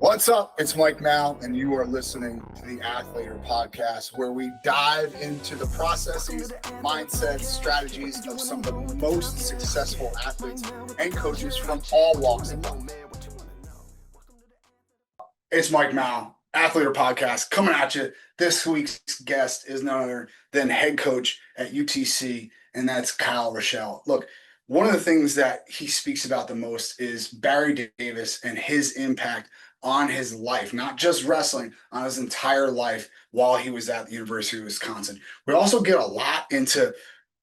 What's up? It's Mike Mal, and you are listening to the Athletor Podcast, where we dive into the processes, mindsets, strategies of some of the most successful athletes and coaches from all walks of life. It's Mike Mal, Athletor Podcast, coming at you. This week's guest is none other than head coach at UTC, and that's Kyle Ruschell. Look, one of the things that he speaks about the most is Barry Davis and his impact on his life, not just wrestling, on his entire life while he was at the University of Wisconsin. We also get a lot into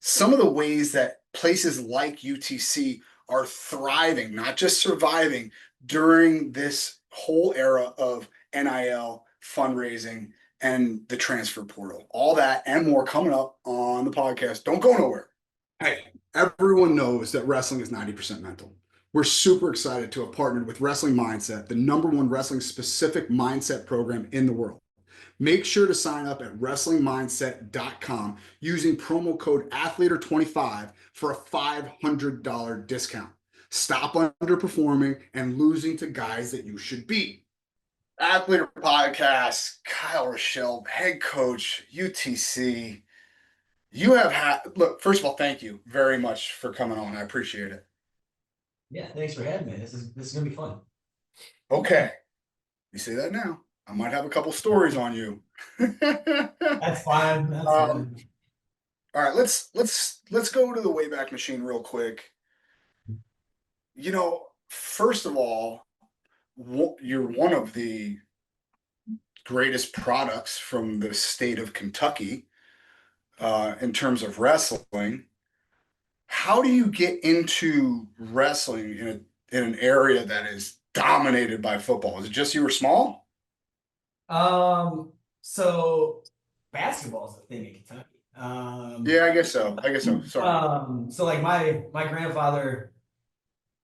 some of the ways that places like UTC are thriving, not just surviving, during this whole era of NIL fundraising and the transfer portal. All that and more coming up on the podcast. Don't go nowhere. Hey, everyone knows that wrestling is 90% mental. We're super excited to have partnered with Wrestling Mindset, the #1 wrestling-specific mindset program in the world. Make sure to sign up at wrestlingmindset.com using promo code Athletor25 for a $500 discount. Stop underperforming and losing to guys that you should beat. Athletor Podcast, Kyle Ruschell, head coach, UTC. You have had, look, first of all, thank you very much for coming on. I appreciate it. Yeah, thanks for having me. This is gonna be fun. Okay. You say that now. I might have a couple stories on you. That's fine. That's fine. All right, let's go to the Wayback Machine real quick. You know, first of all, you're one of the greatest products from the state of Kentucky in terms of wrestling. How do you get into wrestling in an area that is dominated by football? Is it just you were small? So basketball is a thing in Kentucky. Yeah, I guess so. Sorry. So like my grandfather,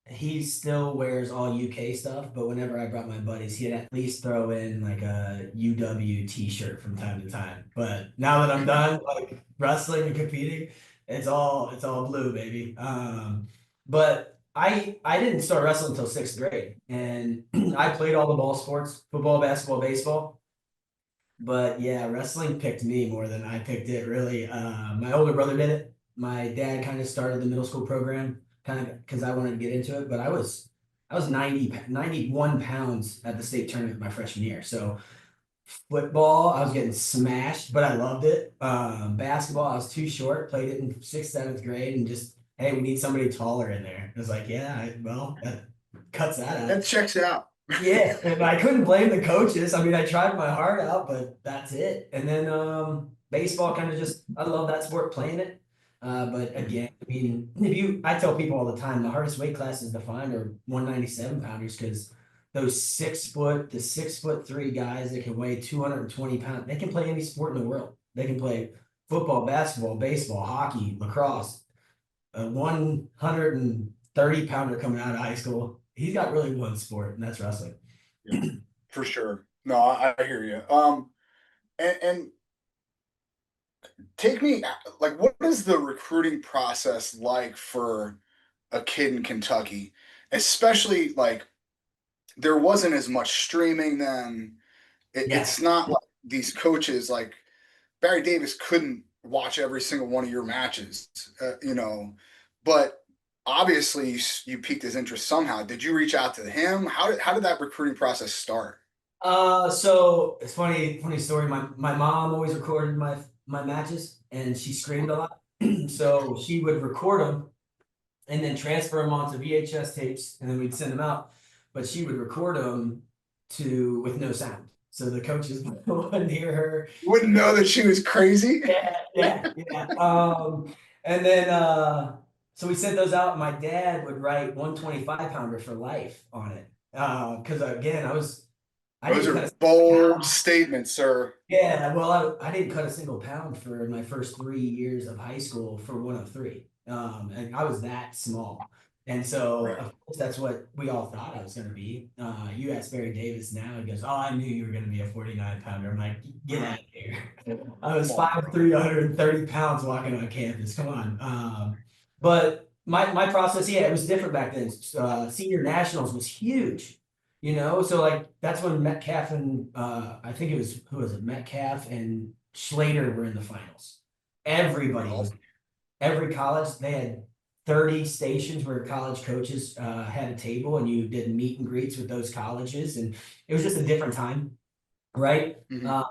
he still wears all UK stuff, but whenever I brought my buddies, he'd at least throw in like a UW t-shirt from time to time. But now that I'm done like wrestling and competing, it's all blue, baby. But I didn't start wrestling until 6th grade, and I played all the ball sports: football, basketball, baseball. But yeah, wrestling picked me more than I picked it, really. My older brother did it. My dad kind of started the middle school program, kind of because I wanted to get into it. But I was 91 pounds at the state tournament my freshman year. So football, I was getting smashed, but I loved it. Basketball, I was too short, played it in 6th, 7th grade, and just, hey, we need somebody taller in there. I was like, yeah, well, that cuts that out. That checks out. Yeah, and I couldn't blame the coaches. I mean, I tried my heart out, but that's it. And then baseball, kind of just, I love that sport, playing it. But again, I mean, I tell people all the time, the hardest weight classes to find are 197 pounders, because those 6', the 6'3" guys that can weigh 220 pounds, they can play any sport in the world. They can play football, basketball, baseball, hockey, lacrosse. A 130 pounder coming out of high school, he's got really one sport, and that's wrestling. Yeah, for sure. No, I hear you. And take me, like, what is the recruiting process like for a kid in Kentucky? Especially, like, there wasn't as much streaming then. It's not like these coaches, like Barry Davis couldn't watch every single one of your matches, but obviously you piqued his interest somehow. Did you reach out to him? How did that recruiting process start? So it's funny story. My mom always recorded my matches, and she screamed a lot. So she would record them and then transfer them onto VHS tapes, and then we'd send them out. But she would record them with no sound, so the coaches wouldn't hear her. Wouldn't know that she was crazy. Yeah. And then so we sent those out. And my dad would write 125 pounder for life on it, because again, those are bold statements, sir. Yeah, well, I didn't cut a single pound for my first 3 years of high school for 103. And I was that small. And so, Right. Of course, that's what we all thought I was going to be. You ask Barry Davis now, he goes, "Oh, I knew you were going to be a 49 pounder." I'm like, get out of here. I was 5'3", 130 pounds walking on campus. Come on. But my process, yeah, it was different back then. Senior nationals was huge. So like that's when Metcalf and I think it was who was it? Metcalf and Schlater were in the finals. Everybody Well, was every college, they had 30 stations where college coaches had a table and you did meet and greets with those colleges. And it was just a different time, right? mhm.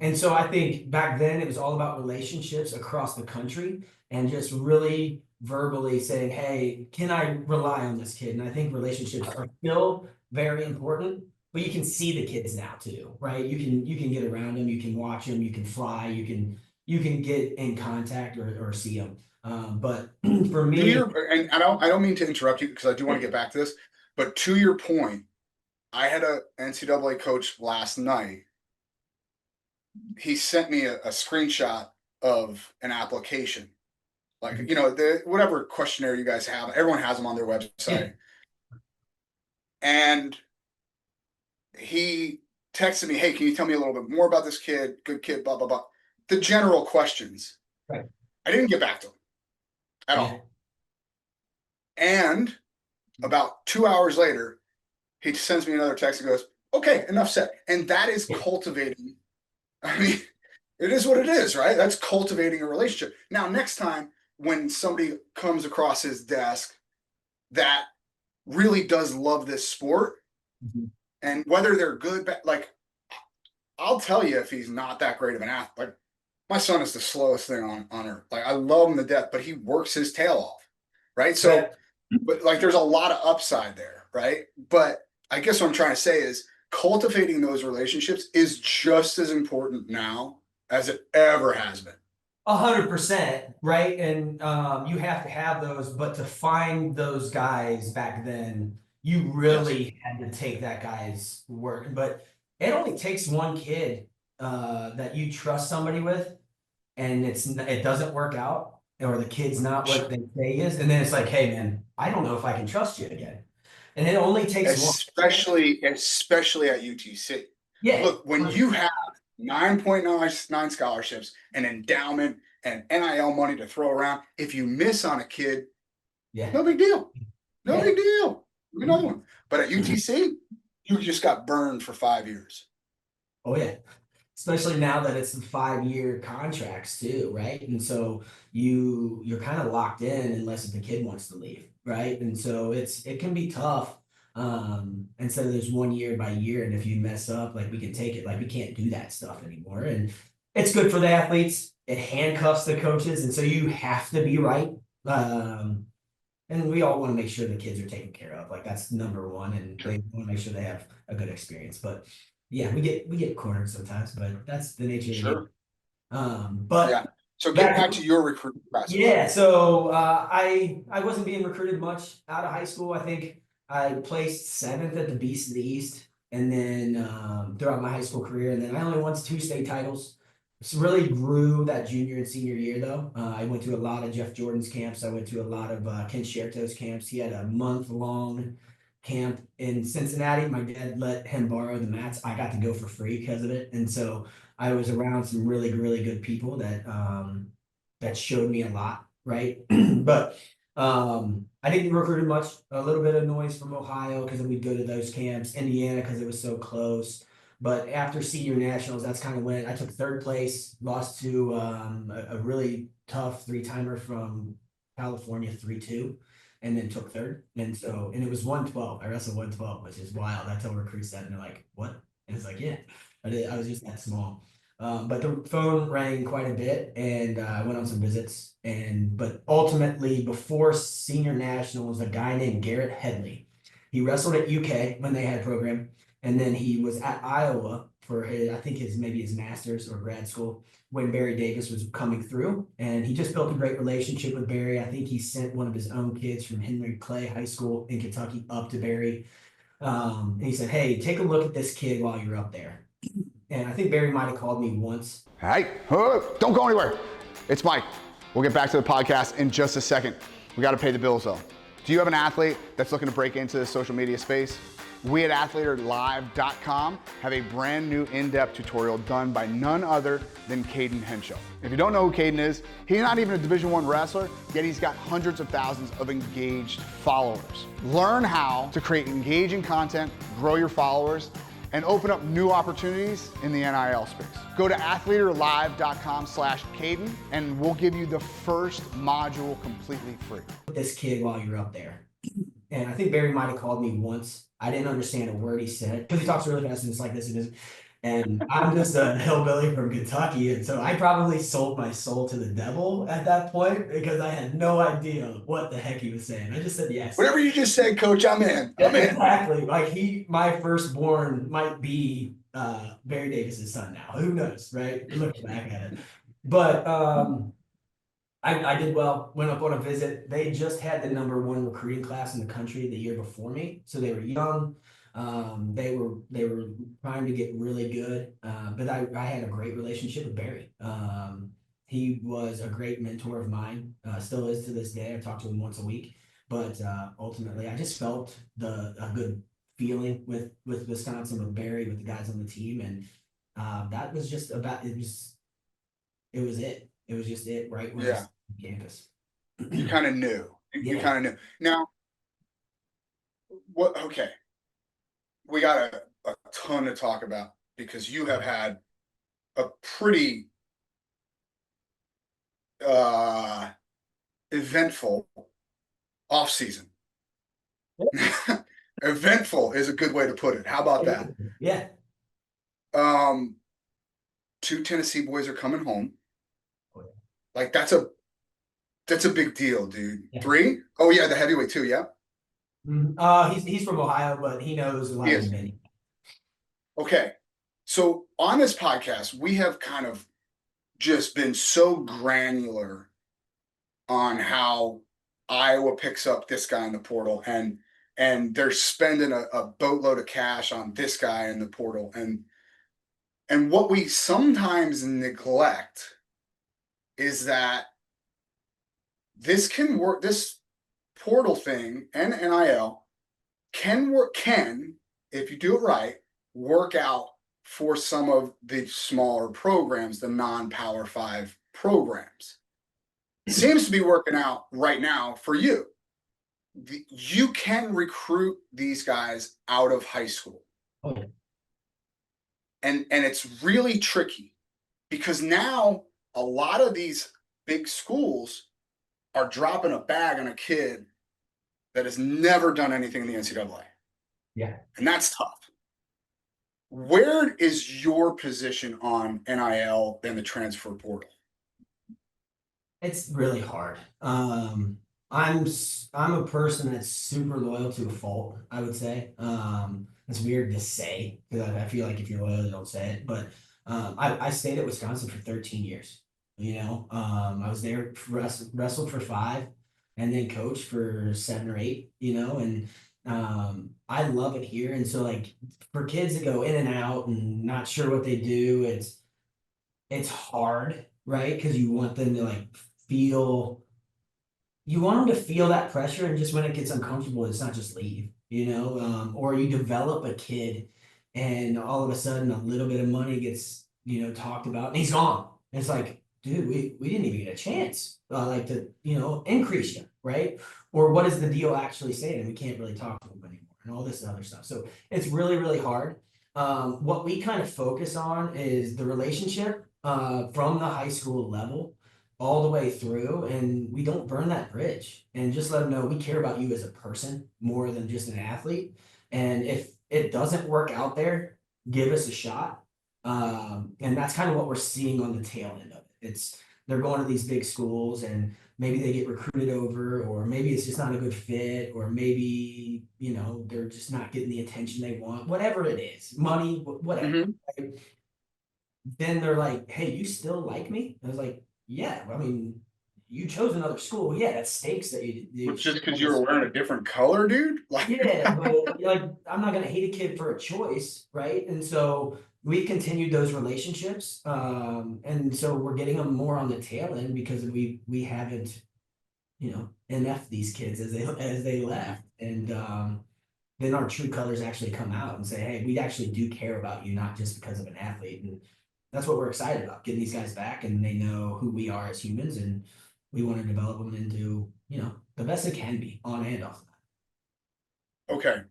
And so I think back then it was all about relationships across the country and just really verbally saying, hey, can I rely on this kid? And I think relationships are still very important, but you can see the kids now too, right? You can get around them, you can watch them, you can fly, you can get in contact or see them. But for To me, your, and I don't mean to interrupt you because I do want to get back to this, but to your point, I had a NCAA coach last night. He sent me a screenshot of an application, like the whatever questionnaire you guys have. Everyone has them on their yeah, website, and he texted me, "Hey, can you tell me a little bit more about this kid? Good kid, blah blah blah." The general questions. right, I didn't get back to him at yeah, all. And about 2 hours later, he sends me another text and goes, "Okay, enough said." And that is yeah. cultivating. I mean, it is what it is, right? That's cultivating a relationship. Now, next time when somebody comes across his desk that really does love this sport, Mhm. and whether they're good, like I'll tell you if he's not that great of an athlete. Like my son is the slowest thing on earth. Like I love him to death, but he works his tail off, right? Yeah. So, but like there's a lot of upside there, right? But I guess what I'm trying to say is cultivating those relationships is just as important now as it ever has been. 100%, right? And you have to have those, but to find those guys back then, you Yes. really had to take that guy's word. But it only takes one kid that you trust somebody with, and it doesn't work out, or the kid's not what they say he is, and then it's like, hey man, I don't know if I can trust you again. And it only takes one. Especially at UTC. Yeah, Look, when you have 9.99 scholarships, an endowment, and NIL money to throw around, if you miss on a kid, yeah, no big deal. No yeah. big deal. Another one. But at UTC, you just got burned for 5 years. Oh yeah. Especially now that it's the 5-year contracts too, right? And so you're kind of locked in unless the kid wants to leave, right? And so it can be tough. Instead of there's 1 year by year, and if you mess up, like we can take it, like we can't do that stuff anymore. And it's good for the athletes. It handcuffs the coaches, and so you have to be right. And we all want to make sure the kids are taken care of. Like that's number one, and Sure. they want to make sure they have a good experience. But yeah, we get cornered sometimes, but that's the nature of the game. Sure. But Yeah. So get back back to to your recruiting process. yeah, so I wasn't being recruited much out of high school. I think I placed seventh at the Beast of the East, and then throughout my high school career, and then I only won 2 state titles. It's really grew that junior and senior year though. I went to a lot of Jeff Jordan's camps. I went to a lot of Ken Sherto's camps. He had a month-long camp in Cincinnati. My dad let him borrow the mats. I got to go for free because of it, and so I was around some really, really good people that showed me a lot, right? But I didn't get recruited much. A little bit of noise from Ohio because we'd go to those camps, Indiana because it was so close. But after senior nationals, that's kind of when I took third place, lost to a really tough 3-timer from California, 3-2, and then took third. And it was 112. I wrestled 112, which is wild. I tell recruits that, and they're like, what? And it's like, yeah, I was just that small. But the phone rang quite a bit, and I went on some visits. But ultimately, before senior nationals, a guy named Garrett Headley, he wrestled at UK when they had a program, and then he was at Iowa for I think maybe his master's or grad school when Barry Davis was coming through, and he just built a great relationship with Barry. I think he sent one of his own kids from Henry Clay High School in Kentucky up to Barry, and he said, "Hey, take a look at this kid while you're up there." And I think Barry might have called me once. Hey, don't go anywhere. It's Mike. We'll get back to the podcast in just a second. We got to pay the bills though. Do you have an athlete that's looking to break into the social media space? We at athletorlive.com have a brand new in-depth tutorial done by none other than Caden Henshaw. If you don't know who Caden is, he's not even a Division I wrestler, yet he's got hundreds of thousands of engaged followers. Learn how to create engaging content, grow your followers, and open up new opportunities in the NIL space. Go to athletorlive.com/Caden and we'll give you the first module completely free. This kid while you're up there. And I think Barry might have called me once. I didn't understand a word he said because he talks really fast and it's like this and this. And I'm just a hillbilly from Kentucky. And so I probably sold my soul to the devil at that point because I had no idea what the heck he was saying. I just said yes. Whatever you just said, coach, I'm in. I'm in. Exactly. Like my firstborn might be Barry Davis's son now. Who knows, right? Look back at it. But I did well, went up on a visit. They just had the #1 recruiting class in the country the year before me. So they were young. They were trying to get really good. But I had a great relationship with Barry. He was a great mentor of mine, still is to this day. I talk to him once a week. But ultimately, I just felt a good feeling with Wisconsin, with Barry, with the guys on the team. And that was just about it. It was it. It was just it, right? Yeah. Campus. You kind of knew. You kind of knew. Now, what? Okay, we got a ton to talk about because you have had a pretty eventful off season. Eventful is a good way to put it. How about that? Yeah. 2 Tennessee boys are coming home. Oh, yeah. Like that's a big deal, dude. Yeah. 3? Oh yeah, the heavyweight too. Yeah. He's from Ohio, but he knows a lot of many. Okay, so on this podcast, we have kind of just been so granular on how Iowa picks up this guy in the portal, and they're spending a boatload of cash on this guy in the portal, and what we sometimes neglect is that this can work. This portal thing and NIL can work. If you do it right, work out for some of the smaller programs, the non-Power 5 programs. It seems to be working out right now for you. You can recruit these guys out of high school. Okay. And it's really tricky because now a lot of these big schools are dropping a bag on a kid that has never done anything in the NCAA. Yeah. And that's tough. Where is your position on NIL and the transfer portal? It's really hard. I'm a person that's super loyal to a fault, I would say. It's weird to say because I feel like if you're loyal, you don't say it. But I stayed at Wisconsin for 13 years. I was there, wrestled for 5, and then coached for 7 or 8. And I love it here. And so, like, for kids to go in and out and not sure what they do, it's hard, right? Because you want them to feel that pressure, and just when it gets uncomfortable, it's not just leave, or you develop a kid and all of a sudden a little bit of money gets, talked about and he's gone. And it's like, dude, we didn't even get a chance to increase you, right? Or what is the deal actually saying? And we can't really talk to them anymore and all this other stuff. So it's really, really hard. What we kind of focus on is the relationship from the high school level all the way through, and we don't burn that bridge, and just let them know we care about you as a person more than just an athlete. And if it doesn't work out there, give us a shot. And that's kind of what we're seeing on the tail end of it. They're going to these big schools and maybe they get recruited over, or maybe it's just not a good fit, or maybe, they're just not getting the attention they want, whatever it is, money, whatever. Mm-hmm. Right? Then they're like, hey, you still like me? I was like, yeah, I mean, you chose another school. Yeah, that stakes that you Just because you were wearing a different color, dude? Yeah, but I'm not gonna hate a kid for a choice, right? And so we continued those relationships, and so we're getting them more on the tail end because we haven't NF these kids as they left. And then our true colors actually come out and say, hey, we actually do care about you, not just because of an athlete. And that's what we're excited about, getting these guys back, and they know who we are as humans, and we want to develop them into, the best they can be on and off. Okay.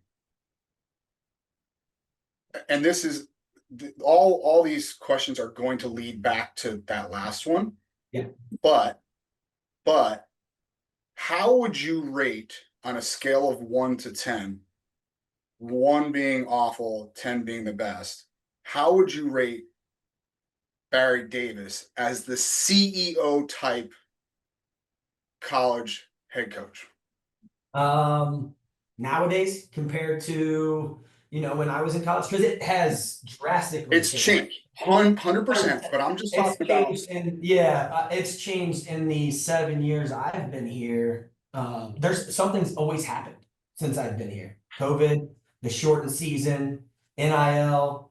And this is all these questions are going to lead back to that last one. Yeah. But how would you rate on a scale of 1 to 10, 1 being awful, 10 being the best? How would you rate Barry Davis as the CEO type college head coach? Nowadays compared to, when I was in college, because it has drastically It's changed 100%, but I'm just It's talking about. changed it's changed in the 7 years I've been here. There's something's always happened since I've been here. COVID, the shortened season, NIL,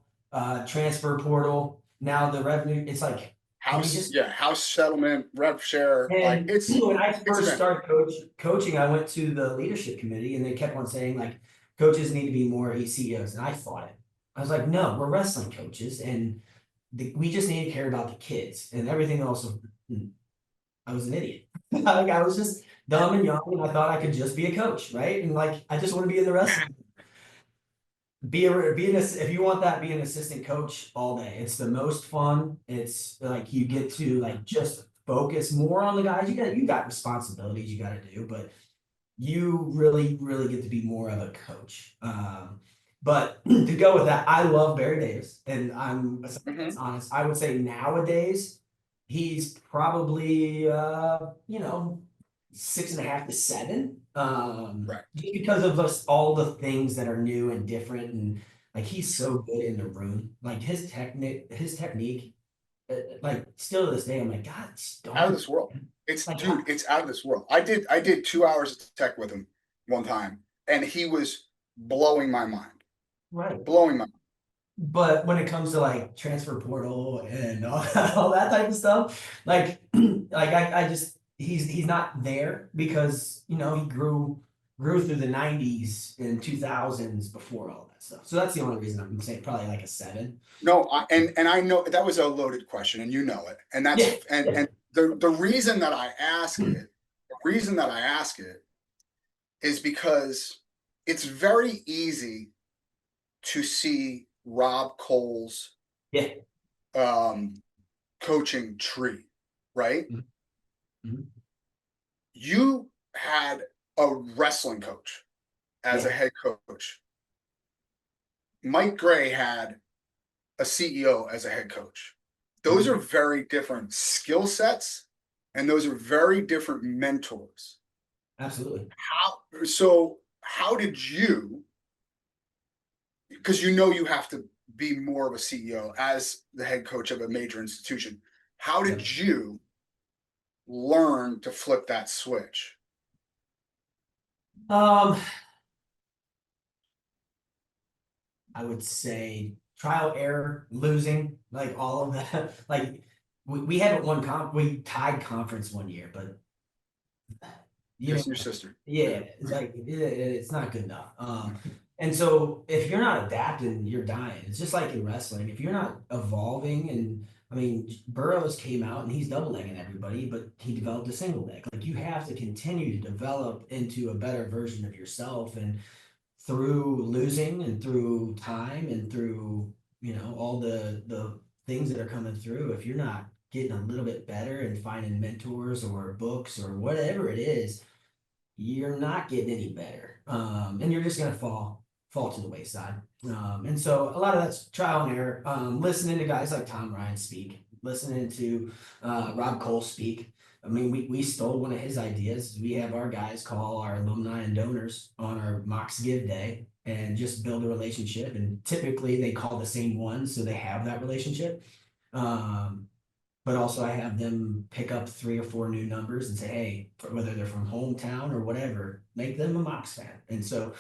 transfer portal. Now the revenue. It's like, House settlement, rev share. Like and it's when I it's first started coaching, I went to the leadership committee, and they kept on saying like coaches need to be more CEOs, and I fought it. I was like, no, we're wrestling coaches, and we just need to care about the kids, and everything else. I was an idiot. Like, I was just dumb and young, and I thought I could just be a coach, right? And like, I just want to be in the wrestling. If you want that, be an assistant coach all day. It's the most fun. It's like you get to like just focus more on the guys. You got responsibilities you got to do, but you really, really get to be more of a coach. But to go with that, I love Barry Davis, and I'm honest. I would say nowadays he's probably 6.5 to 7. right. Just because of all the things that are new and different, and like he's so good in the room. Like his technique, like still to this day, I'm like, God, Out of this world. It's like, it's out of this world. I did 2 hours of tech with him one time, and he was blowing my mind. right. Blowing my mind. But when it comes to like transfer portal and all that type of stuff, like I just he's not there because he grew through the 90s and 2000s before all that stuff. So that's the only reason I'm saying probably like a 7. No, and I know that was a loaded question, and you know it, and that's Yeah. and the reason that I ask it, is because it's very easy to see Rob Cole's Yeah. coaching tree, right? Mm-hmm. You had a wrestling coach as a head coach. Mike Gray had a CEO as a head coach. Those are very different skill sets, and those are very different mentors. Absolutely. How did you, because you have to be more of a CEO as the head coach of a major institution, how did you learn to flip that switch? I would say trial error, losing, like all of that. Like we haven't won we tied conference one year, but Yes, your sister. yeah, it's like it's not good enough. And so if you're not adapting, you're dying. It's just like in wrestling. If you're not evolving, and I mean, Burroughs came out and he's double legging everybody, but he developed a single leg. Like you have to continue to develop into a better version of yourself, and through losing and through time and through all the things that are coming through, if you're not getting a little bit better and finding mentors or books or whatever it is, you're not getting any better, and you're just going to fall to the wayside. And so a lot of that's trial and error, listening to guys like Tom Ryan speak, listening to Rob Cole speak. I mean, we stole one of his ideas. We have our guys call our alumni and donors on our Mox Give Day and just build a relationship. And typically they call the same one, so they have that relationship. But also I have them pick up 3 or 4 new numbers and say, hey, whether they're from hometown or whatever, make them a Mox fan. And so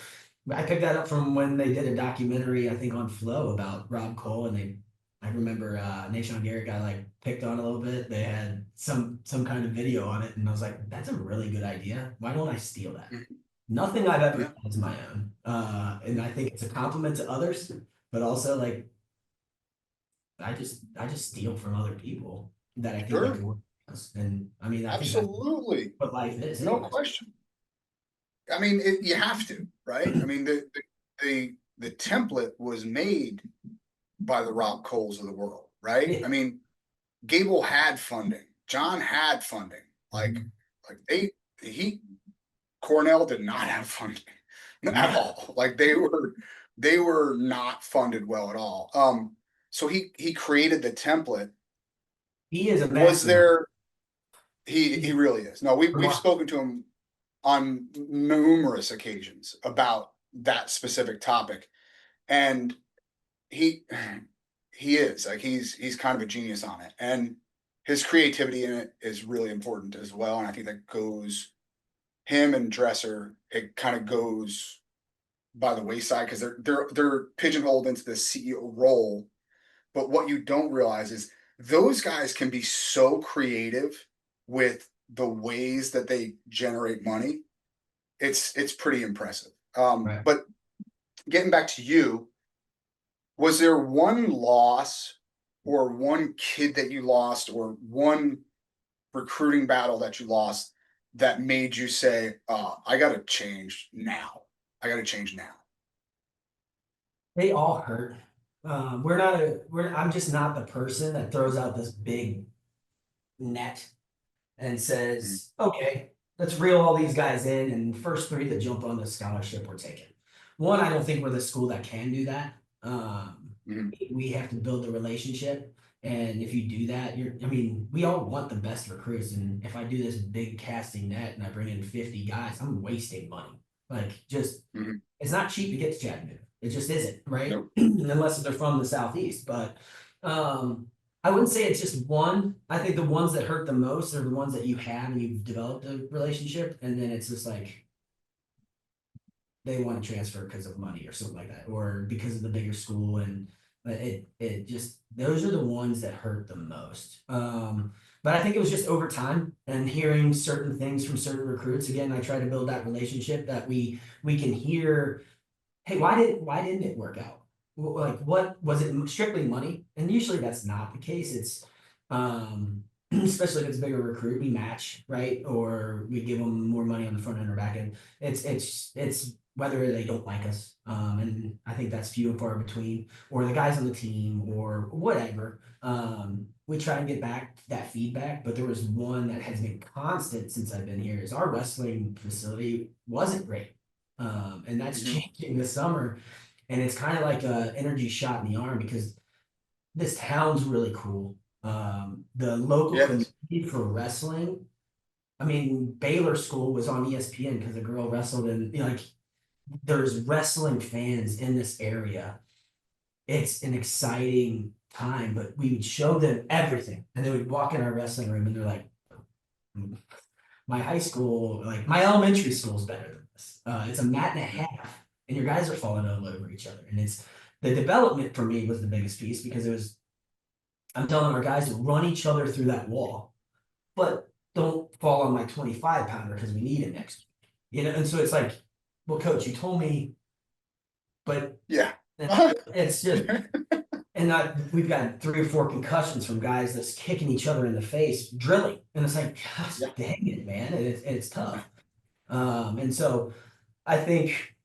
I picked that up from when they did a documentary, I think on Flow, about Rob Cole, and they I remember Nation Garrett got like picked on a little bit. They had some kind of video on it, and I was like, that's a really good idea. Why don't I steal that? Mhm. Nothing I've ever Yeah, done is my own. And I think it's a compliment to others, but also like I just steal from other people that I think make sure. it work. And I mean, I think that's Absolutely. what life is, No anyways. question. I mean, you have to, right? I mean, the template was made by the Rob Coles of the world, right? Yeah. I mean, Gable had funding. John had funding. Like, Mhm. like he Cornell did not have funding at No, all. Like they were not funded well at all. So he created the template. he is a Was mastermind. there he He's really is. No, we've remarkable. spoken to him on numerous occasions about that specific topic. And he he is like he's kind of a genius on it. And his creativity in it is really important as well. And I think that goes him and Dresser, it kind of goes by the wayside because they're pigeonholed into the CEO role. But what you don't realize is those guys can be so creative with the ways that they generate money. It's pretty impressive. Right. But getting back to you, was there one loss or one kid that you lost or one recruiting battle that you lost that made you say, I got to change now? I got to change now. They all hurt. I'm just not the person that throws out this big net and Mhm, says, okay, let's reel all these guys in, and first three that jump on the scholarship we're taking. One, I don't think we're the school that can do that. mhm, We have to build the relationship. And if you do that, I mean, we all want the best recruits. And if I do this big casting net and I bring in 50 guys, I'm wasting money. Like, just, mhm. it's not cheap to get to Chattanooga. It just isn't, right? Nope. Unless they're from the Southeast. But I wouldn't say it's just one. I think the ones that hurt the most are the ones that you have and you've developed a relationship. And then it's just like, they want to transfer because of money or something like that, or because of the bigger school. And it just, those are the ones that hurt the most. But I think it was just over time and hearing certain things from certain recruits. Again, I try to build that relationship that we can hear, hey, why didn't it work out? Like, what was it, strictly money? And usually that's not the case. It's especially if it's a bigger recruit, we match, right? Or we give them more money on the front end or back end. It's whether they don't like us. And I think that's few and far between, or the guys on the team or whatever. We try and get back that feedback, but there was one that has been constant since I've been here is our wrestling facility wasn't great. And that's Mhm. changing this summer. And it's kind of like a energy shot in the arm because this town's really cool. The local Yeah, it is. community for wrestling. I mean, Baylor School was on ESPN because a girl wrestled, and like there's wrestling fans in this area. It's an exciting time, but we would show them everything, and they would walk in our wrestling room, and they're like, "Mm, my high school, like my elementary school is better than this. It's a mat and a half, and your guys are falling all over each other." And it's the development for me was the biggest piece because it was, I'm telling our guys to run each other through that wall, but don't fall on my 25 pounder because we need it next week. And so it's like, well, coach, you told me, but Yeah. it's just, and we've got 3 or 4 concussions from guys that's kicking each other in the face, drilling. And it's like, gosh, Yeah. dang it, man. And it's tough. And so I think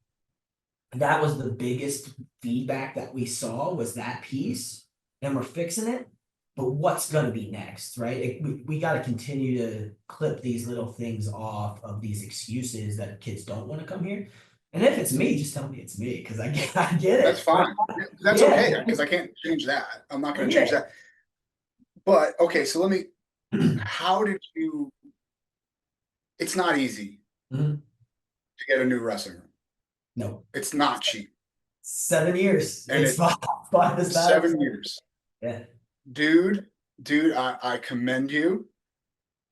that was the biggest feedback that we saw was that piece, and we're fixing it. But what's going to be next, right? We got to continue to clip these little things off of these excuses that kids don't want to come here. And if it's me, just tell me it's me because I get That's it, right? fine. Yeah, that's Yeah, okay because I can't change that. I'm not going to change yeah. that. But okay, so how did you, it's not easy Mhm. to get a new wrestling room. No, It's not cheap. 7 years. And It's it fine as that. 7 years. Yeah. Dude, I commend you.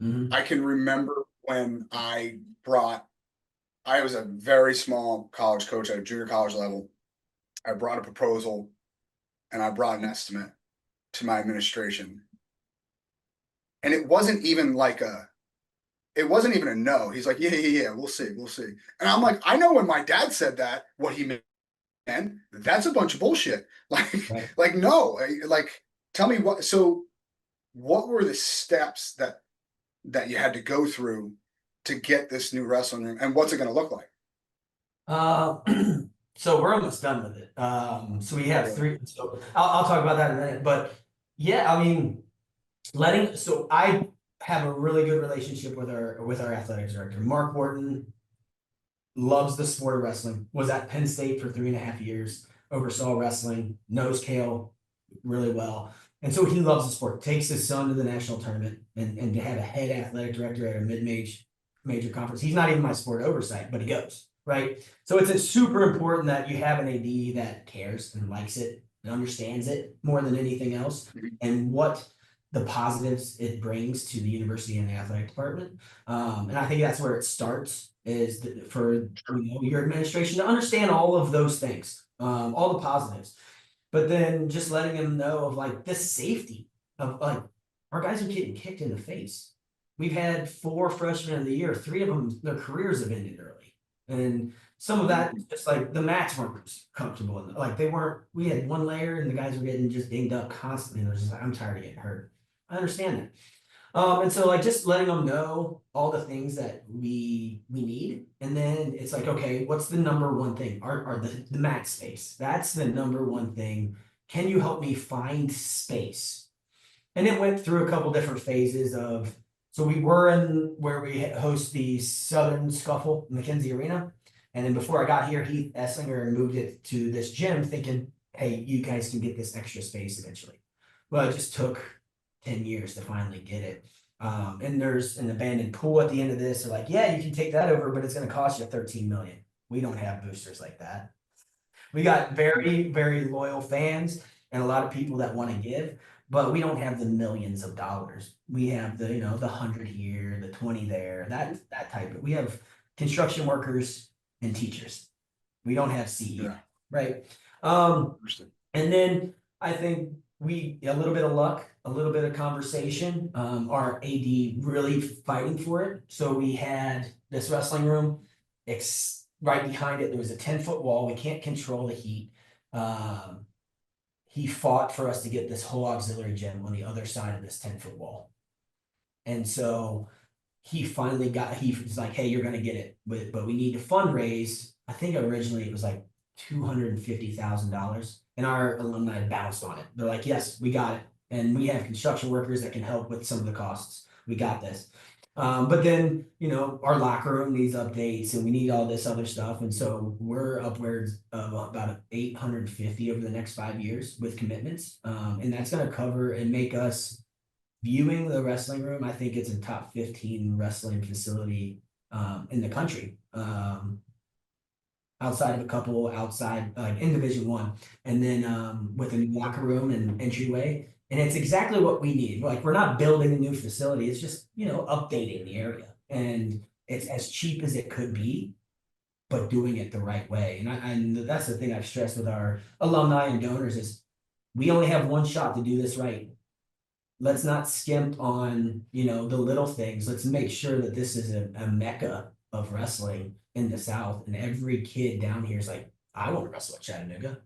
Mhm. I can remember when I was a very small college coach at a junior college level. I brought a proposal and I brought an estimate. to my administration, and it wasn't even a no. He's like, yeah, we'll see. And I'm like, I know when my dad said that, what he meant, that's a bunch of bullshit. Right. Like, no, like, tell me what were the steps that you had to go through to get this new wrestling room, and what's it going to look like? Uh, so we're almost done with it. So we have three. So I'll talk about that in a minute. But yeah, I mean, so I have a really good relationship with our athletics director, Mark Wharton. Loves the sport of wrestling. Was at Penn State for 3.5 years. Oversaw wrestling. Knows Kale really well. And so he loves the sport. Takes his son to the national tournament, and to have a head athletic director at a major conference. He's not even my sport oversight, but he goes, right? So it's super important that you have an AD that cares and likes it and understands it more than anything else, and what the positives it brings to the university and the athletic department. And I think that's where it starts, is for your administration to understand all of those things, all the positives, but then just letting them know of like the safety of like our guys are getting kicked in the face. We've had 4 freshmen of the year, 3 of them, their careers have ended early. And some of that is just like the mats weren't comfortable. Like they weren't, we had 1 layer and the guys were getting just dinged up constantly. And they're just like, I'm tired of getting hurt. I understand that. And so like just letting them know all the things that we need. And then it's like, okay, what's the number one thing? Are the mat space. That's the number one thing. Can you help me find space? And it went through a couple different phases of, so we were in where we host the Southern Scuffle, McKenzie Arena. And then before I got here, Heath Esslinger moved it to this gym thinking, hey, you guys can get this extra space eventually. Well, it just took 10 years to finally get it. And there's an abandoned pool at the end of this. They're like, yeah, you can take that over, but it's going to cost you 13 million. We don't have boosters like that. We got very, very loyal fans and a lot of people that want to give, but we don't have the millions of dollars. We have the 100 here, the 20 there, that type of. We have construction workers and teachers. We don't have CE, right? And then I think a little bit of luck, a little bit of conversation, our AD really fighting for it. So we had this wrestling room, right behind it, there was a 10-foot wall. We can't control the heat. He fought for us to get this whole auxiliary gym on the other side of this 10-foot wall. And so he finally he was like, hey, you're going to get it, but we need to fundraise. I think originally it was like $250,000, and our alumni bounced on it. They're like, yes, we got it. And we have construction workers that can help with some of the costs. We got this. But then, our locker room needs updates and we need all this other stuff. And so we're upwards of about 850 over the next 5 years with commitments. And that's going to cover and make us, viewing the wrestling room, I think it's a top 15 wrestling facility in the country. Outside of a couple outside, like in Division I, and then with a new locker room and entryway. And it's exactly what we need. Like, we're not building a new facility. It's just, updating the area. And it's as cheap as it could be, but doing it the right way. And that's the thing I've stressed with our alumni and donors is we only have one shot to do this right. Let's not skimp on, the little things. Let's make sure that this is a mecca of wrestling in the South. And every kid down here is like, I want to wrestle at Chattanooga.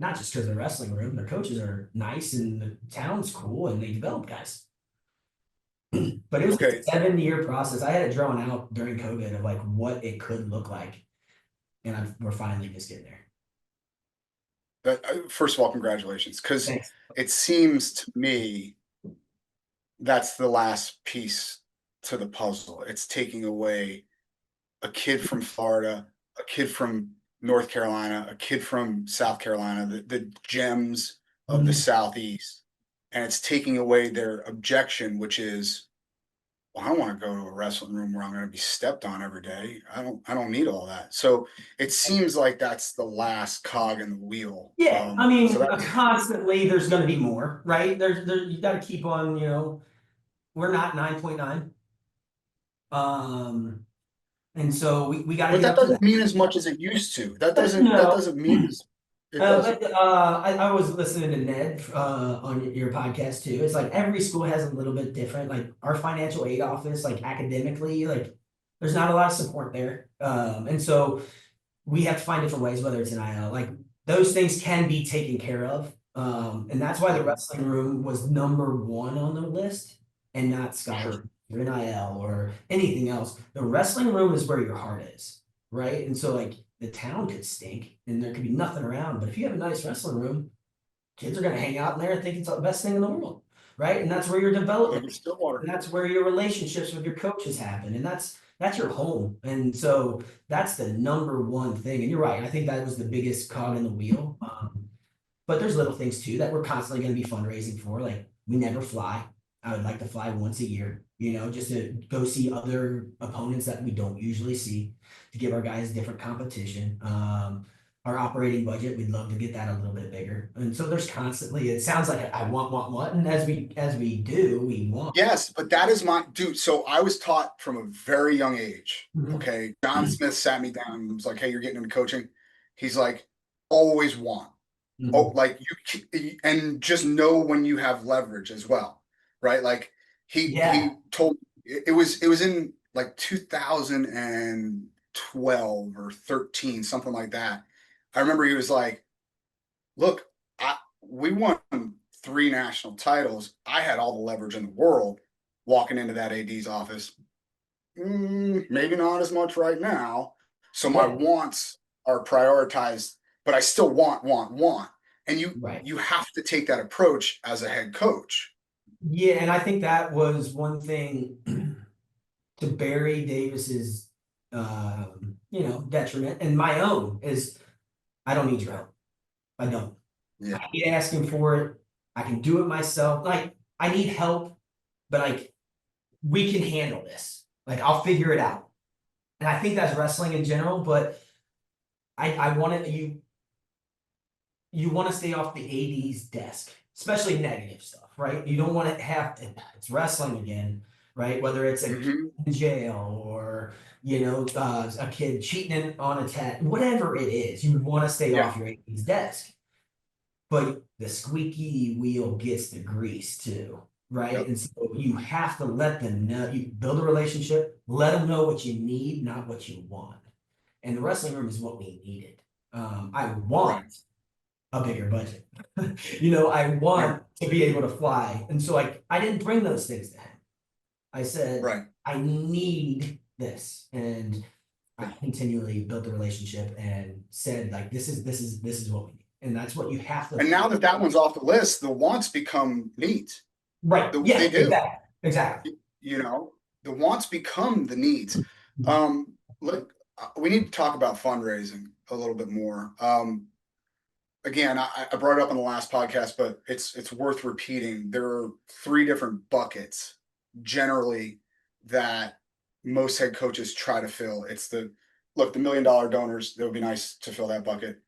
Not just because of the wrestling room, their coaches are nice and the town's cool and they develop guys. But it was a 7-year process. I had it drawn out during COVID of like what it could look like. And we're finally just getting there. First of all, congratulations, because it seems to me that's the last piece to the puzzle. It's taking away a kid from Florida, a kid from North Carolina, a kid from South Carolina, the gems of the Southeast, and it's taking away their objection, which is, well, I don't want to go to a wrestling room where I'm going to be stepped on every day. I don't need all that. So it seems like that's the last cog in the wheel. Yeah, I mean, constantly there's going to be more, right? You got to keep on, we're not 9.9. And so we got to. But that doesn't mean as much as it used to. That doesn't mean. It does. I was listening to Ned on your podcast too. It's like every school has a little bit different. Like our financial aid office, like academically, like there's not a lot of support there. And so we have to find different ways, whether it's an IL, like those things can be taken care of. And that's why the Mhm. wrestling room was number one on the list and not Sure. scholarship or NIL or anything else. The wrestling room is where your heart is, right? And so like the town could stink and there could be nothing around, but if you have a nice wrestling room, kids are going to hang out in there and think it's the best thing in the world, right? And that's where your Live in development, Stillwater. and that's where your relationships with your coaches happen, and that's your home. And so that's the number one thing. And you're right. I think that was the biggest cog in the wheel. But there's little things too that we're constantly going to be fundraising for. Like we never fly. I would like to fly once a year, just to go see other opponents that we don't usually see, to give our guys different competition. Our operating budget, we'd love to get that a little bit bigger. And so there's constantly, it sounds like I want. And as we do, we want. Yes, but that is my dude. So I was taught from a very young age. Mhm. Okay. John Smith sat me down and was like, hey, you're getting into coaching. He's like, always want. Oh, Mhm. like and just know when you have leverage as well. Right. Like Yeah. he told it was in like 2012 or 13, something like that. I remember he was like, look, we won 3 national titles. I had all the leverage in the world walking into that AD's office. Maybe not as much right now. So my Yeah. wants are prioritized, but I still want. And you Right. you have to take that approach as a head coach. Yeah. And I think that was one thing to Barry Davis's detriment, and my own is I don't need your help. I don't. Yeah, I hate asking for it. I can do it myself. Like I need help, but like we can handle this. Like I'll figure it out. And I think that's wrestling in general, but I want to you want to stay off the AD's desk, especially negative stuff, right? You don't want to have it's wrestling again, right? Whether it's a kid hmm in jail or a kid cheating on a test, whatever it is, you want to stay yeah, off your AD's desk. But the squeaky wheel gets the grease too, right? yep, And so you have to let them know. You build a relationship, let them know what you need, not what you want. And the wrestling room is what we needed. I right, want a bigger budget. I yeah, want to be able to fly. And so I didn't bring those things to him. I said, right. I need this. And I Yeah. continually built the relationship and said, like, this is what we need. And that's what you have to. And now that that one's off the list, the wants become needs. Right. They Yeah, do. exactly. Exactly. You know, the wants become the needs. Look, we need to talk about fundraising a little bit more. Again, I brought it up on the last podcast, but it's worth repeating. There are 3 different buckets generally that most head coaches try to fill. It's the look, the $1 million donors. It would be nice to fill that bucket.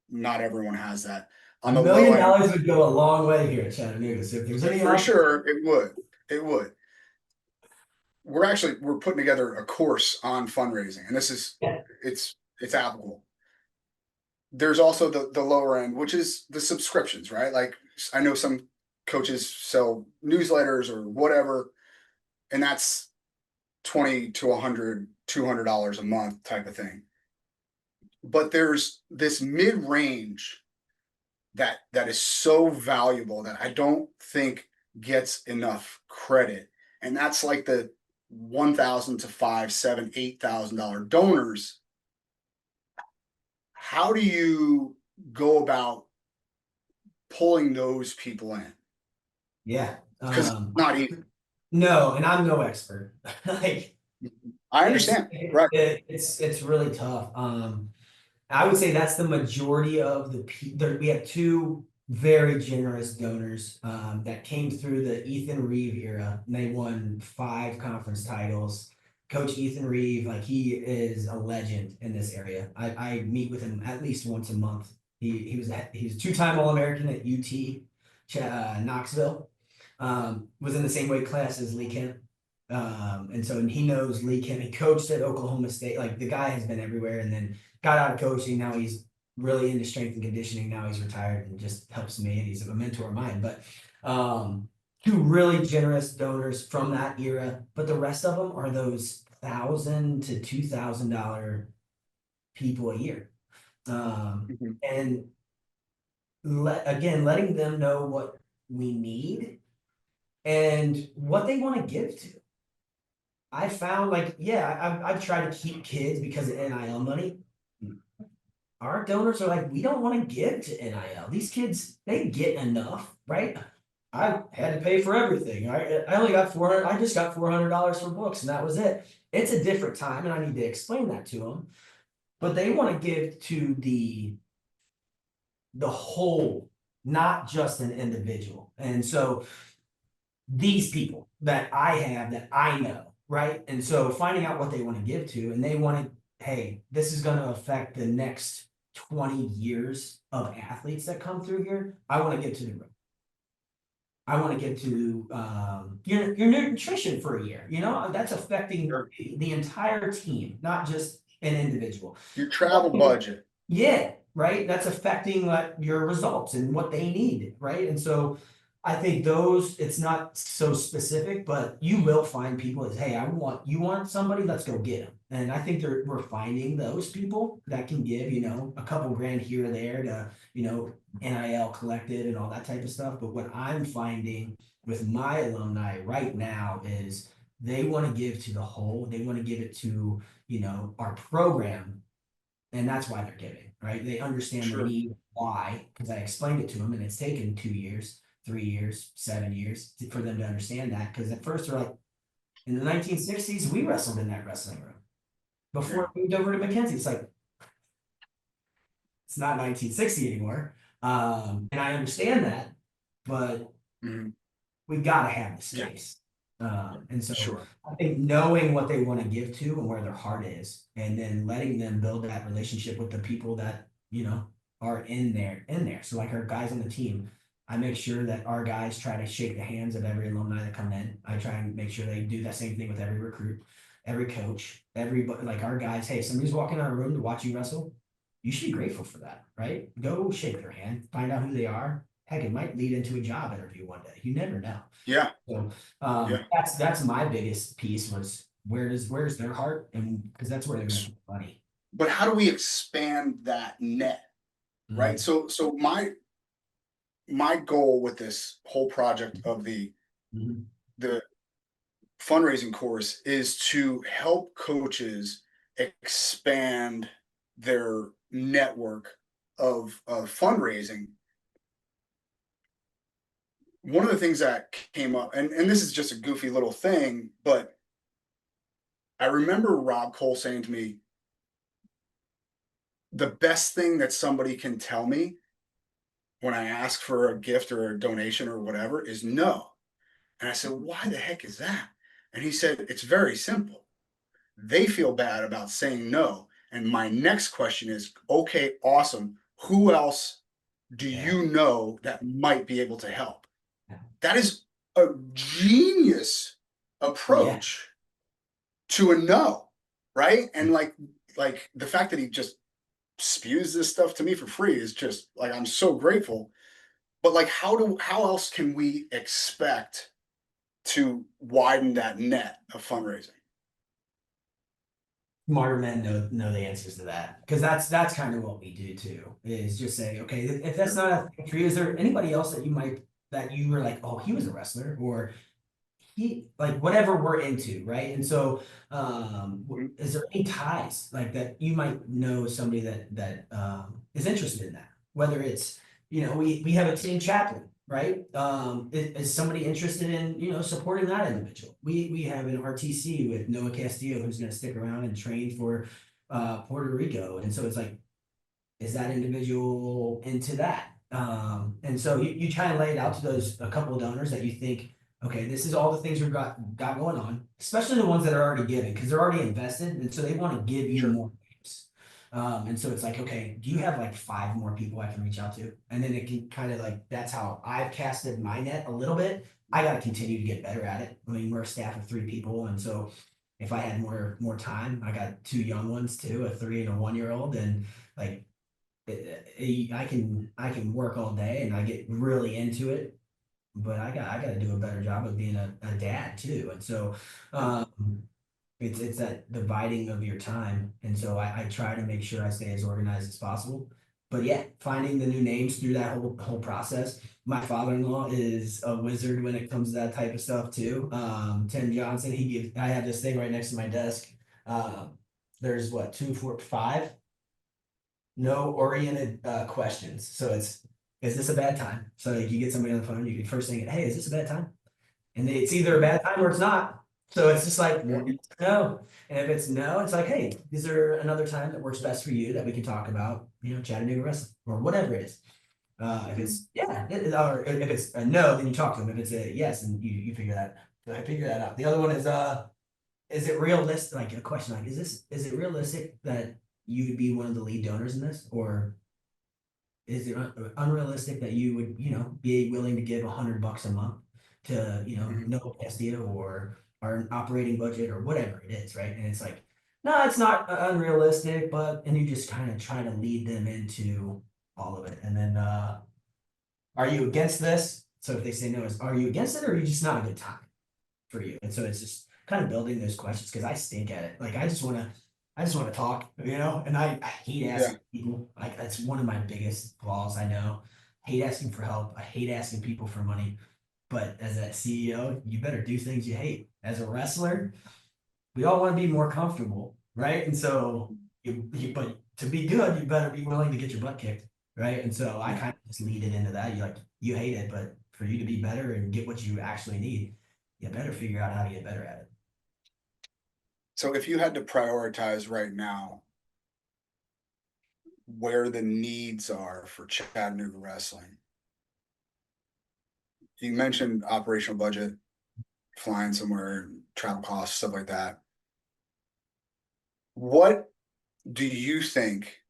Not everyone has that. On A the low million end, dollars would go a long way here at Chattanooga. So if there's any for audience, sure, it would. It would. We're putting together a course on fundraising, and this is yeah, it's applicable. There's also the lower end, which is the subscriptions, right? Like I know some coaches sell newsletters or whatever, and that's 20 to 100, $200 a month type of thing. But there's this mid range that is so valuable that I don't think gets enough credit, and that's like the 1,000 to 5, 7, $8,000 donors. How do you go about pulling those people in? yeah. Because it's not easy. No, and I'm no expert. Like I it's understand. Right. it's really tough. I would say that's the majority of we have two very generous donors that came through the Ethan Reeve era, and they won 5 conference titles. Coach Ethan Reeve, like he is a legend in this area. I meet with him at least once a month. He was a 2-time All-American at UT Knoxville. Was in the same weight class as Lee Kemp. And he knows Lee Kemp. He coached at Oklahoma State. Like the guy has been everywhere, and then got out of coaching. Now he's really into strength and conditioning. Now he's retired and just helps me, and he's a mentor of mine. But two really generous donors from that era, but the rest of them are those $1,000 to $2,000 people a year. Mhm. And letting them know what we need and what they want to give to. I found like, yeah, I've tried to keep kids because of NIL money. Our donors are like, we don't want to give to NIL. These kids, they get enough, right? I had to pay for everything. I only got 400. I just got $400 for books, and that was it. It's a different time, and I need to explain that to them. But they want to give to the whole, not just an individual. And so these people that I have that I know, right? And so finding out what they want to give to, and they want to, hey, this is going to affect the next 20 years of athletes that come through here. I want to give to the room. I want to give to your nutrition for a year. You know, that's affecting Your, the entire team, not just an individual. your travel budget. Yeah, right. That's affecting your results and what they need, right? And so I think those, it's not so specific, but you will find people as, hey, you want somebody, let's go get them. And I think we're finding those people that can give, a couple grand here or there to, NIL collected and all that type of stuff. But what I'm finding with my alumni right now is they want to give to the whole, they want to give it to, our program, and that's why they're giving, right? They understand the Sure. need, why, because I explained it to them, and it's taken 2 years, 3 years, 7 years for them to understand that. Because at first they're like, in the 1960s, we wrestled in that wrestling room. Before Yeah. I moved over to Mackenzie, it's like, it's not 1960 anymore. And I understand that, but Mhm. we've got to have the Yeah. space. And so Sure. I think knowing what they want to give to and where their heart is, and then letting them build that relationship with the people that, are in there. So like our guys on the team, I make sure that our guys try to shake the hands of every alumni that come in. I try and make sure they do that same thing with every recruit, every coach, everybody, like our guys. Hey, somebody's walking in our room to watch you wrestle. You should be grateful for that, right? Go shake their hand, find out who they are. Heck, it might lead into a job interview one day. You never know. Yeah. So Yeah. that's my biggest piece was where's their heart, and because that's where they're making money. But how do we expand that net? Right. Mhm. So my goal with this whole project of Mhm. the fundraising course is to help coaches expand their network of fundraising. One of the things that came up, and this is just a goofy little thing, but I remember Rob Cole saying to me, the best thing that somebody can tell me when I ask for a gift or a donation or whatever is no. And I said, why the heck is that? And he said, it's very simple. They feel bad about saying no. And my next question is, okay, awesome. Who else do Yeah. you know that might be able to help? Yeah. That is a genius Yeah. approach to a no, right? And like the fact that he just spews this stuff to me for free is just like I'm so grateful. But like how else can we expect to widen that net of fundraising? Smarter men know the answers to that, because that's kind of what we do too. Is just say, okay, if that's Sure. not a thing for you, is there anybody else that you were like, oh, he was a wrestler, or he like whatever we're into, right? And so Mhm. is there any ties like that you might know somebody that is interested in that, whether it's we have a team chaplain, right? Is somebody interested in supporting that individual? We have an RTC with Noah Castillo who's going to stick around and train for Puerto Rico, and so it's like, is that individual into that? And so you try and lay it out to those a couple of donors that you think, okay, this is all the things we've got going on, especially the ones that are already giving, because they're already invested, and so they want to give you Sure. more names. And so it's like, okay, do you have like 5 more people I can reach out to? And then it can kind of like, that's how I've casted my net a little bit. I got to continue to get better at it. I mean, we're a staff of 3 people, and so if I had more time, I got 2 young ones too, a 3 and a 1-year-old, and like I can work all day and I get really into it, but I got to do a better job of being a dad too. And so, um, it's that dividing of your time. And so I try to make sure I stay as organized as possible. But yeah, finding the new names through that whole process. My father-in-law is a wizard when it comes to that type of stuff too. Tim Johnson, I have this thing right next to my desk. Um, there's what, two, four, five no oriented questions. So is this a bad time? So like you get somebody on the phone, you can first thing, hey, is this a bad time? And it's either a bad time or it's not. So it's just like, Mhm. no. And if it's no, it's like, hey, is there another time that works best for you that we can talk about, Chattanooga wrestling or whatever it is? If Mhm. it's yeah, or if it's a no, then you talk to them. If it's a yes, and you figure that out. The other one is it realistic? Like a question like, is it realistic that you would be one of the lead donors in this, or is it unrealistic that you would, be willing to give $100 a month to, Mhm. no Castillo or our operating budget or whatever it is, right? And it's like, no, it's not unrealistic, and you just kind of try to lead them into all of it. And then, are you against this? So if they say no, are you against it or are you just not a good time for you? And so it's just kind of building those questions because I stink at it. Like I just want to talk, and I hate Yeah. asking people. Like that's one of my biggest flaws. I know. I hate asking for help. I hate asking people for money. But as a CEO, you better do things you hate. As a wrestler, we all want to be more comfortable, right? And so, but to be good, you better be willing to get your butt kicked, right? And so I Yeah. kind of just lead it into that. You hate it, but for you to be better and get what you actually need, you better figure out how to get better at it. So if you had to prioritize right now where the needs are for Chattanooga wrestling, you mentioned operational budget, flying somewhere, travel costs, stuff like that. What do you think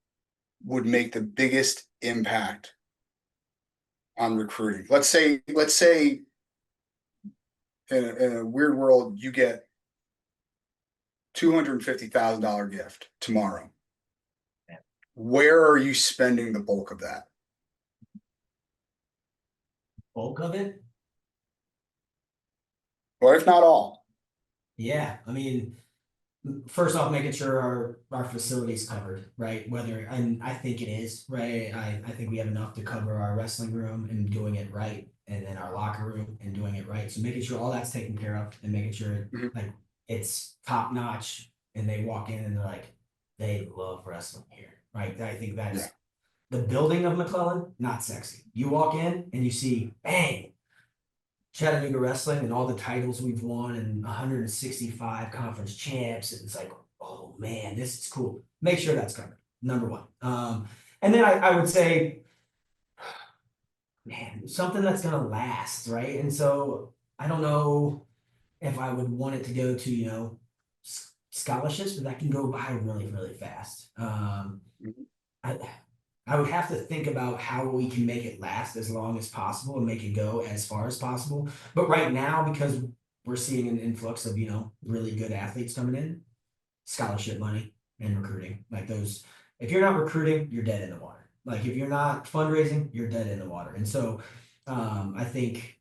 would make the biggest impact on recruiting? Let's say in a weird world, you get $250,000 gift tomorrow. Where are you spending the bulk of that? Bulk of it, Or if not all? yeah. I mean, first off, making sure our facilities covered, right? And I think it is, right? I think we have enough to cover our wrestling room and doing it right, and then our locker room and doing it right. So making sure all that's taken care of and making sure Mhm. like it's top notch, and they walk in and they're like, they love wrestling here, right? I think Yeah. that's the building of McClellan, not sexy. You walk in and you see, bang, Chattanooga wrestling and all the titles we've won and 165 conference champs. And it's like, oh man, this is cool. Make sure that's covered. Number one. And then I would say, man, something that's gonna last, right? And so I don't know if I would want it to go to, scholarships, but that can go by really, really fast. Mhm. I I would have to think about how we can make it last as long as possible and make it go as far as possible. But right now, because we're seeing an influx of, really good athletes coming in, scholarship money and recruiting. Like those, if you're not recruiting, you're dead in the water. Like if you're not fundraising, you're dead in the water. And so I think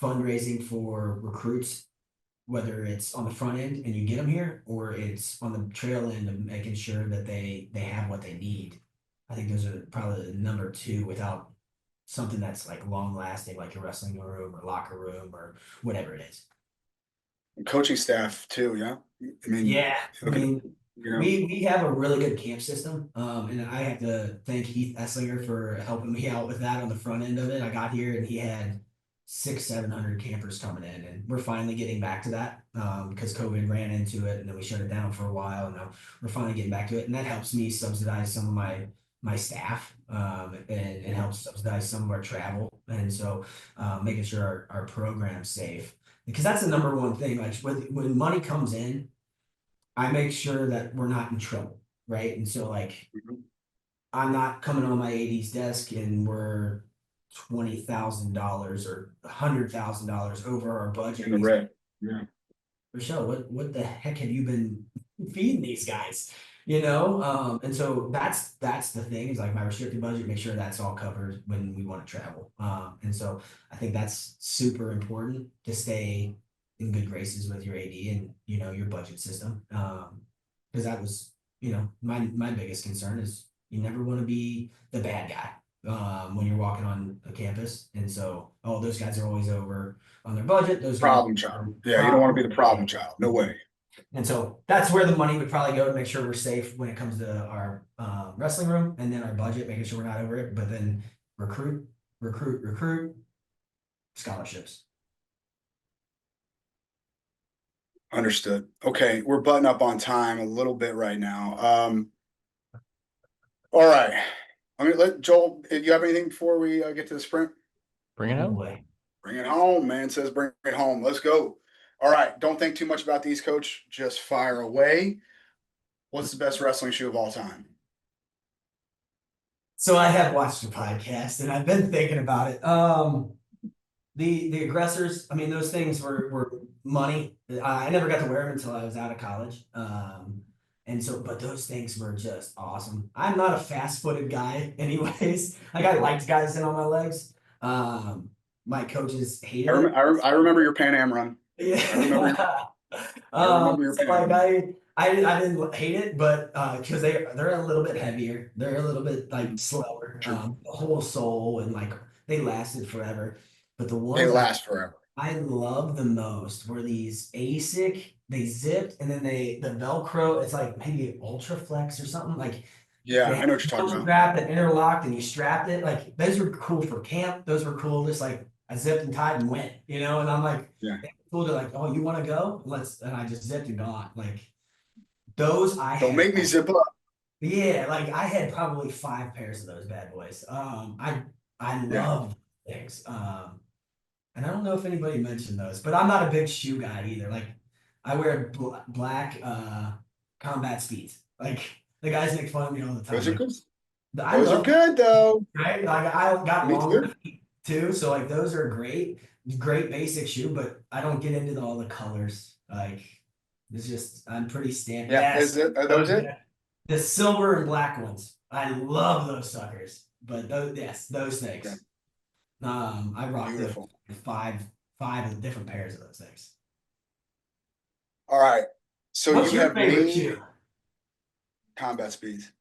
fundraising for recruits, whether it's on the front end and you get them here, or it's on the trail end of making sure that they have what they need. I think those are probably the number two without something that's like long lasting, like your wrestling room or locker room or whatever it is. Coaching staff too, yeah. I mean, Yeah, I look at mean, you know, we have a really good camp system, and I have to thank Heath Esslinger for helping me out with that on the front end of it. I got here and he had 700 campers coming in, and we're finally getting back to that because COVID ran into it, and then we shut it down for a while, and now we're finally getting back to it, and that helps me subsidize some of my staff, and it helps subsidize some of our travel, and so making sure our program's safe because that's the number one thing. Like when money comes in, I make sure that we're not in trouble, right? And so like mhm, I'm not coming on my AD's desk and we're $20,000 or $100,000 over our budget. in And the he's like, red. Yeah. Rochelle, what the heck have you been feeding these guys? And so that's the thing is like my restricted budget, make sure that's all covered when we want to travel. And so I think that's super important to stay in good graces with your AD and your budget system. Because that was my biggest concern is you never want to be the bad guy when you're walking on a campus. And so, oh, those guys are always over on their budget. Those guys Problem child. are Yeah, you don't want to problem. be the problem child. No way. And so that's where the money would probably go to make sure we're safe when it comes to our wrestling room, and then our budget, making sure we're not over it. But then recruit, recruit, scholarships. Understood. Okay, we're butting up on time a little bit right now. All right. I'm gonna let Joel. If you have anything before we get to the sprint, Bring it home. Boy. bring it home. Man says, bring it home. Let's go. All right. Don't think too much about these, Coach. Just fire away. What's the best wrestling shoe of all time? So I have watched the podcast and I've been thinking about it. The aggressors, I mean, those things were money. I never got to wear them until I was out of college. And so, but those things were just awesome. I'm not a fast-footed guy anyways. Like I liked guys in on my legs. My coaches hated it. I remember your Pan Am run. Yeah. I remember your So Pan like Am. I didn't hate it, but because they're a little bit heavier, they're a little bit like slower. True. The whole soul and like they lasted forever. But the They ones last forever. I love the most were these ASIC. They zipped and then the Velcro. It's like maybe Ultra Flex or something like. Yeah, They I know what had you're talking about. strap that interlocked and you strapped it. Like those were cool for camp. Those were cool. Just like I zipped and tied and went, and I'm like, Yeah. cool to like, oh, you want to go? And I just zipped and gone. Like those Don't make me zip up. Yeah, like I had probably 5 pairs of those bad boys. I love things. And I don't know if anybody mentioned those, but I'm not a big shoe guy either. Like I wear black combat speeds. Like the guys make fun of me all the time. Those are Like, good. I Those are love good though. right? Like I got Me longer too. feet too, so like those are great basic shoe, but I don't get into all the colors. Like it's just I'm pretty standard. Yeah, Yes, are those it? the silver and black ones. I love those suckers. But those things. Okay. I rocked Beautiful. five different pairs of those things. All right. So What's you your have favorite made shoe? combat speeds.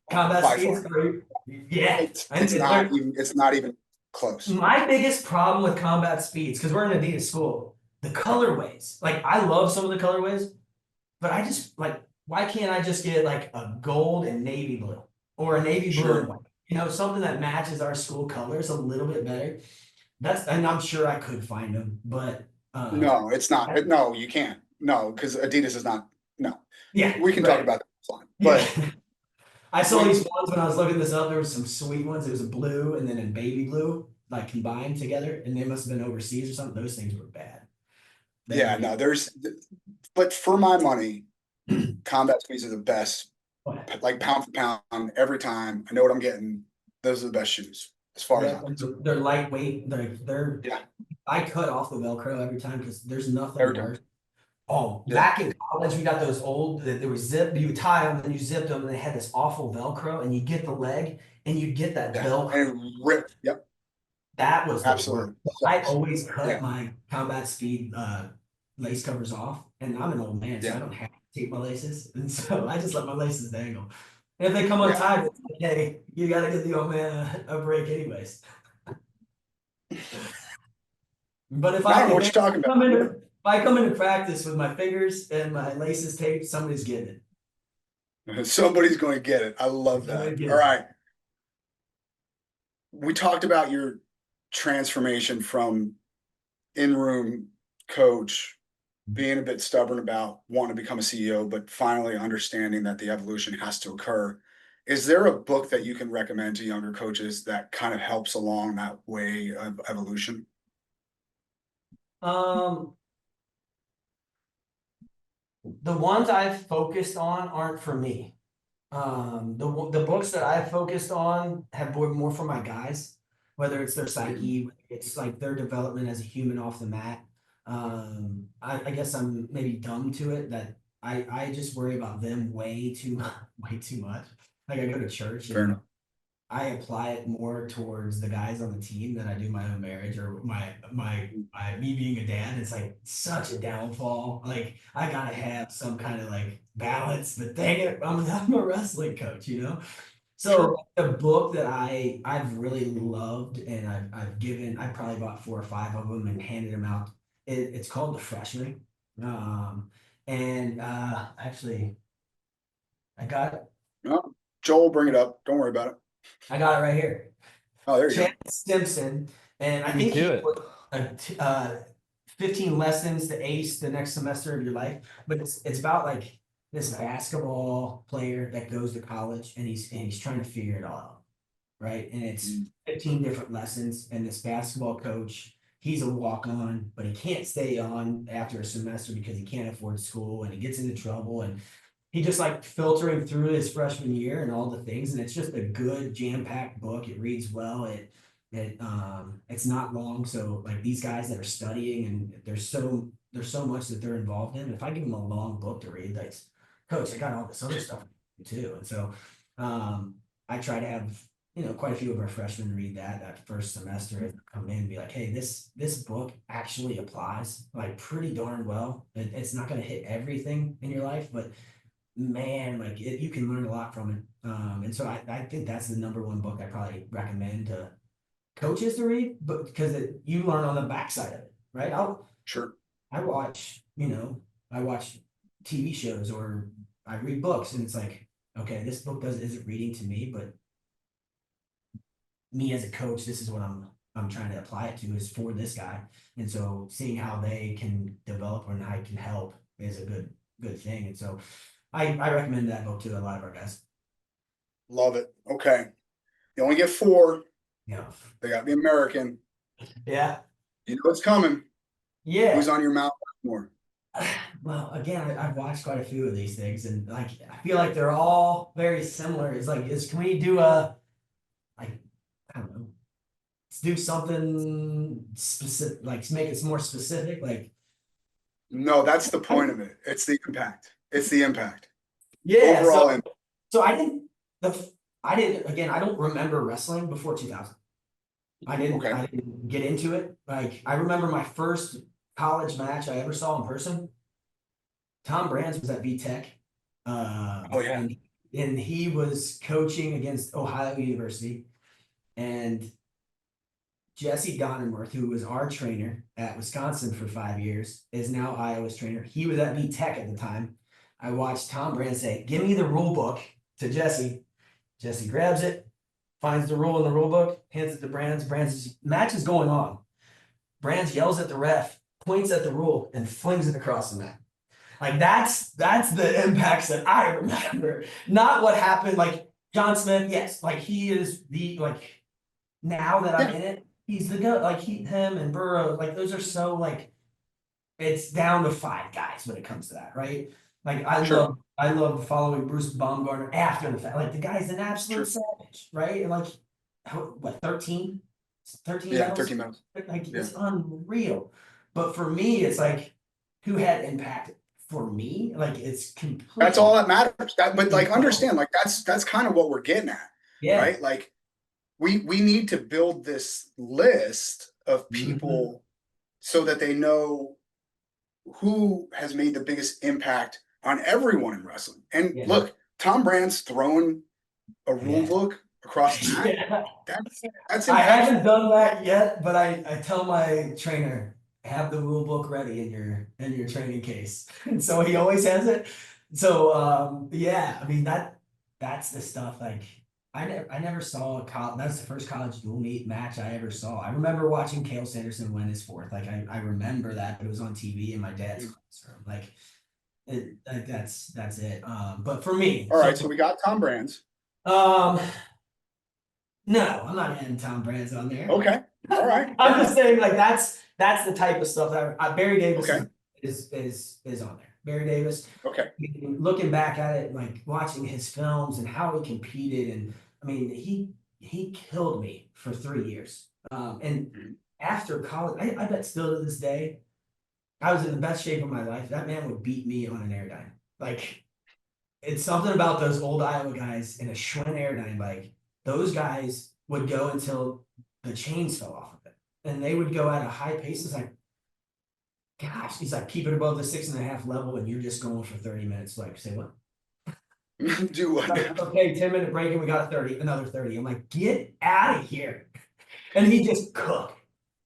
Combat By speeds? far. Yeah. It's not even close. My biggest problem with combat speeds, because we're in Adidas school, the colorways. Like I love some of the colorways, but I just like, why can't I just get like a gold and navy blue or a navy blue Sure. and white? Something that matches our school colors a little bit better. And I'm sure I could find them, but No, it's not. No, you can't. No, because Adidas is not. No. yeah, We can talk about that offline. But yeah. I saw these ones when I was looking this up. There was some sweet ones. It was a blue and then a baby blue, like combined together, and they must have been overseas or something. Those things were bad. yeah, no, but for my money, combat speeds are the best. Like pound for pound, every time. I know what I'm getting. Those are the best shoes as far as I'm concerned. They're lightweight. They're Yeah. I cut off the Velcro every time because there's nothing Every time. worse. Oh, Yeah. back in college, we got those old that there was zip. You would tie them and you zipped them, and they had this awful Velcro, and you get the leg, and you get that Yeah. Velcro. And it ripped. Yep. That was the Absolutely. worst. I always cut Yeah. my combat speed lace covers off, and I'm an old man, so Yeah. I don't have to take my laces, and so I just let my laces dangle. And if they come Yeah. untied, it's like, hey, you got to give the old man a break, anyways. But if I don't know what you're talking about. if I come into practice with my fingers and my laces taped, somebody's getting it. Somebody's going to get it. I love that. All right. We talked about your transformation from in-room coach, being a bit stubborn about wanting to become a CEO, but finally understanding that the evolution has to occur. Is there a book that you can recommend to younger coaches that kind of helps along that way of evolution? The ones I've focused on aren't for me. The books that I've focused on have been more for my guys, whether it's their psyche, it's like their development as a human off the mat. I guess I'm maybe dumb to it that I just worry about them way too much. Like I go to church Fair and enough. I apply it more towards the guys on the team than I do my own marriage or me being a dad. It's like such a downfall. Like I gotta have some kind of like balance, but dang it, I'm a wrestling coach, you know? So Sure. the book that I've really loved and I probably bought 4 or 5 of them and handed them out. It's called The Freshman. Um, and actually I got it. No, Joel, bring it up. Don't worry about it. I got it right here. Oh, there you Chad go. Simpson, and I Me think to he it. put 15 lessons to ace the next semester of your life. But it's about like this basketball player that goes to college and he's trying to figure it all out, right? And it's Mm. 15 different lessons. And this basketball coach, he's a walk on, but he can't stay on after a semester because he can't afford school and he gets into trouble. And he just like filtering through his freshman year and all the things, and it's just a good jam-packed book. It reads well. It's not long, so like these guys that are studying and there's so much that they're involved in. If I give them a long book to read, like, coach, I got all this other stuff too. And so I try to have quite a few of our freshmen read that first semester and come in and be like, hey, this book actually applies like pretty darn well. It's not going to hit everything in your life, but man, like you can learn a lot from it. And so I think that's the number one book I probably recommend to coaches to read, but because you learn on the backside of it, right? Sure. I watch, I watch TV shows or I read books, and it's like, okay, this book isn't reading to me, but me as a coach, this is what I'm trying to apply it to is for this guy. And so seeing how they can develop and how I can help is a good thing. And so I recommend that book to a lot of our guys. Love it. Okay. You only get 4. Yeah. They got to be American. Yeah. You know what's coming. Yeah. Who's on your Mount Rushmore? Well, again, I've watched quite a few of these things, and like I feel like they're all very similar. It's like, can we do like I don't know, let's do something specific, like make it more specific, like No, that's the point of it. It's the impact. It's the impact. yeah. Overall impact. So I didn't again. I don't remember wrestling before 2000. Okay. I didn't get into it. Like I remember my first college match I ever saw in person. Tom Brands was at VTech. Oh, yeah. And he was coaching against Ohio University. And Jesse Donenworth, who was our trainer at Wisconsin for 5 years, is now Iowa's trainer. He was at VTech at the time. I watched Tom Brands say, "Give me the rule book" to Jesse. Jesse grabs it, finds the rule in the rule book, hands it to Brands. Brands' match is going on. Brands yells at the ref, points at the rule, and flings it across the mat. Like that's the impacts that I remember, not what happened. Like John Smith, yes, like he is the like now that I'm Yeah. in it, he's the guy. Like him and Burrow, like those are so like it's down to 5 guys when it comes to that, right? Like Sure. I love following Bruce Baumgartner after the fact. Like the guy's an absolute Sure. savage, right? And like what 13 Yeah. medals? 13 medals. Like Yeah. it's unreal. But for me, it's like who had impact for me? Like it's completely That's all that matters. But like understand, like that's kind of what we're getting at. yeah. Right. Like we need to build this list of people so that they know who has made the biggest impact on everyone in wrestling. And Yeah. look, Tom Brand's throwing a rule book across the mat. Yeah. That's I impactful. haven't done that yet, but I tell my trainer, have the rule book ready in your training case. And so he always has it. So yeah, I mean that's the stuff like I never saw a college. That's the first college dual meet match I ever saw. I remember watching Cale Sanderson win his fourth. Like I remember that, but it was on TV in my dad's classroom. Like that's it. But for me, All right, so we got Tom Brands. um no, I'm not adding Tom Brands on there. Okay. All right. I'm just saying, like that's the type of stuff that Barry Davis Okay. is on there. Barry Davis. Okay. Looking back at it, like watching his films and how he competed, and I mean, he killed me for 3 years. And after college, I bet still to this day, I was in the best shape of my life. That man would beat me on an air dime. Like, it's something about those old Iowa guys in a Schwinn Airdyne bike. Those guys would go until the chains fell off of it. And they would go at a high pace. It's like, gosh, he's like, keep it above the 6.5 level, and you're just going for 30 minutes. Like, say what? Do what? Like, okay, 10-minute break, and we got a 30, another 30. I'm like, get out of here. And he just cooked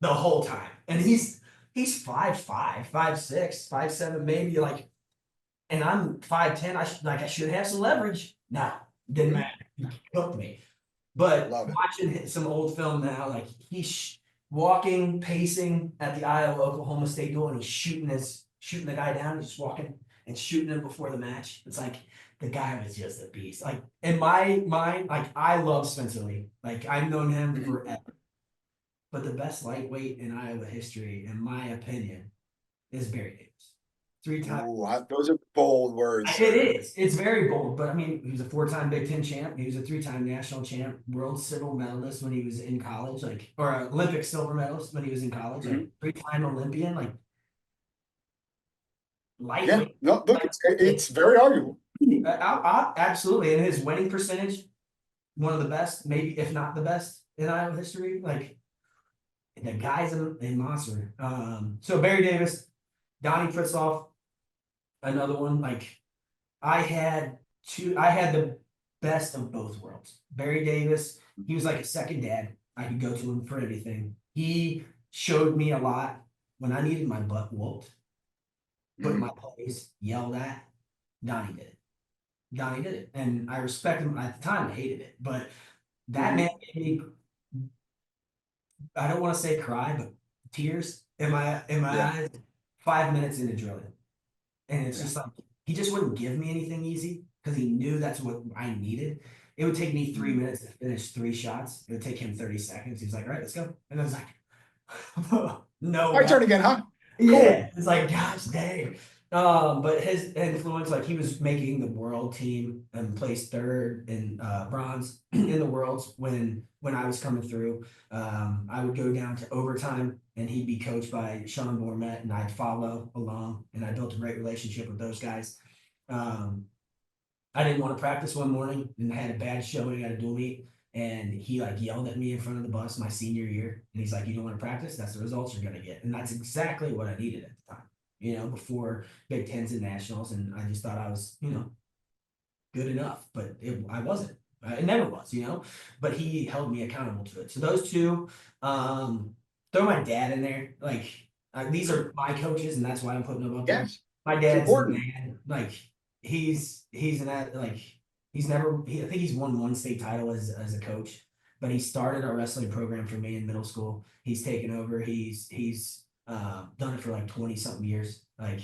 the whole time. And he's 5'5", 5'6", 5'7", maybe, like, and I'm 5'10". I should have some leverage. No, didn't matter. He cooked me. But Love it. watching some old film now, like he's walking, pacing at the Iowa-Oklahoma State duel, and he's shooting the guy down. He's just walking and shooting him before the match. It's like the guy was just a beast. Like in my mind, like I love Spencer Lee. Like I've known him forever. But the best lightweight in Iowa history, in my opinion, is Barry Davis. 3-time. Ooh, those are bold words. It is. It's very bold, but I mean, he was a 4-time Big Ten champ. He was a 3-time national champ, world silver medalist when he was in college, like, or Olympic silver medalist when he was in college, like 3-time Olympian, like lightweight. Yeah, no, look, it's very arguable. Absolutely, and his winning percentage, one of the best, maybe if not the best in Iowa history. Like the guy's a monster. So Barry Davis, Donnie Pritzoff, another one. Like I had the best of both worlds. Barry Davis, he was like a second dad. I could go to him for anything. He showed me a lot when I needed my butt whooped, put in my place, yelled at. Donnie did it. Donnie did it. And I respect him. At the time, I hated it. But that man made me, I don't want to say cry, but tears in my eyes 5 minutes into drilling. And it's just like, he just wouldn't give me anything easy because he knew that's what I needed. It would take me 3 minutes to finish 3 shots. It would take him 30 seconds. He was like, all right, let's go. And I was like, no. My turn again, huh? Yeah. It's like, gosh dang. But his influence, like he was making the world team and placed 3rd in bronze in the worlds when I was coming through. I would go down to overtime and he'd be coached by Sean Gourmet and I'd follow along and I built a great relationship with those guys. I didn't want to practice one morning and I had a bad showing at a dual meet and he like yelled at me in front of the bus my senior year and he's like, you don't want to practice? That's the results you're going to get. And that's exactly what I needed at the time. Before Big Tens and Nationals, and I just thought I was, good enough, but I wasn't. It never was, but he held me accountable to it. So those two, throw my dad in there. Like, these are my coaches, and that's why I'm putting them up there. My dad's a man. Like, he's I think he's won 1 state title as a coach, but he started a wrestling program for me in middle school. He's taken over. He's done it for like 20 something years. Like,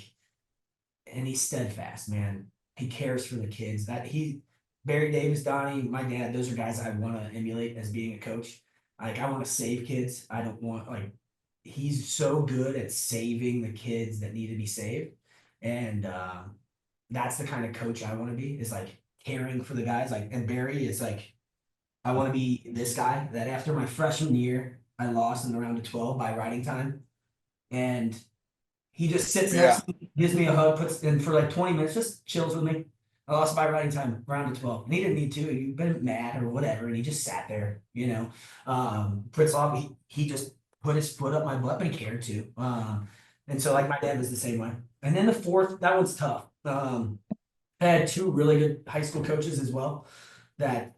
and he's steadfast, man. He cares for the kids. Barry Davis, Donnie, my dad, those are guys I want to emulate as being a coach. Like, I want to save kids. I don't want, like, he's so good at saving the kids that need to be saved. And that's the kind of coach I want to be, is like caring for the guys. Like, and Barry is like, I want to be this guy that after my freshman year, I lost in the round of 12 by riding time. And he just sits next to me, gives me a hug, puts in for like 20 minutes, just chills with me. I lost by riding time, round of 12. And he didn't need to. He'd been mad or whatever. And he just sat there, Pritzlaw, he just put his foot up my butt, but he cared to. And so, like, my dad was the same way. And then the fourth, that one's tough. I had 2 really good high school coaches as well that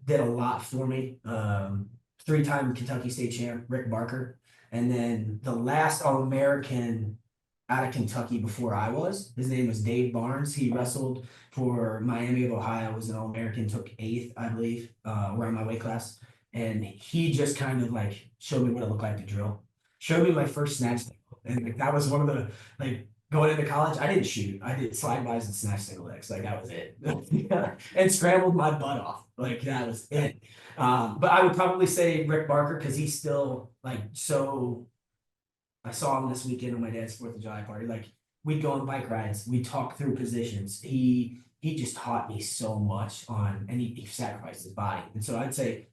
did a lot for me. 3-time Kentucky State champ, Rick Barker. And then the last All-American out of Kentucky before I was, his name was Dave Barnes. He wrestled for Miami of Ohio, was an All-American, took 8th, I believe, around my weight class. And he just kind of like showed me what it looked like to drill. Showed me my first snatch. And like, that was one of the, like, going into college, I didn't shoot. I did slide bys and snatch single legs. Like, that was it. And scrambled my butt off. Like, that was it. But I would probably say Rick Barker, because he's still like, so I saw him this weekend on my dad's 4th of July party. Like, we'd go on bike rides, we talk through positions. He just taught me so much and he sacrificed his body. And so I'd say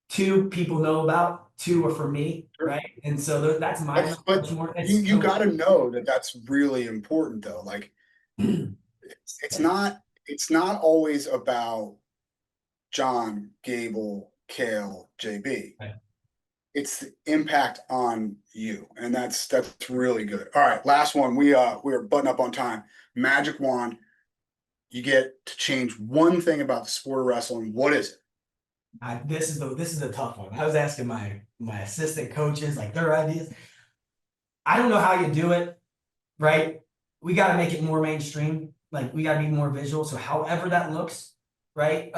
2 people know about, 2 are for me, right? And so that's my but you got to know that that's really important, though. Like, it's not always about John, Gable, Kale, JB. Right. It's the impact on you, and that's really good. All right, last one. We are butting up on time. Magic wand. You get to change one thing about the sport of wrestling. What is it? This is a tough one. I was asking my assistant coaches like their ideas. I don't know how you do it, right? We got to make it more mainstream. Like we got to be more visual. So however that looks, right?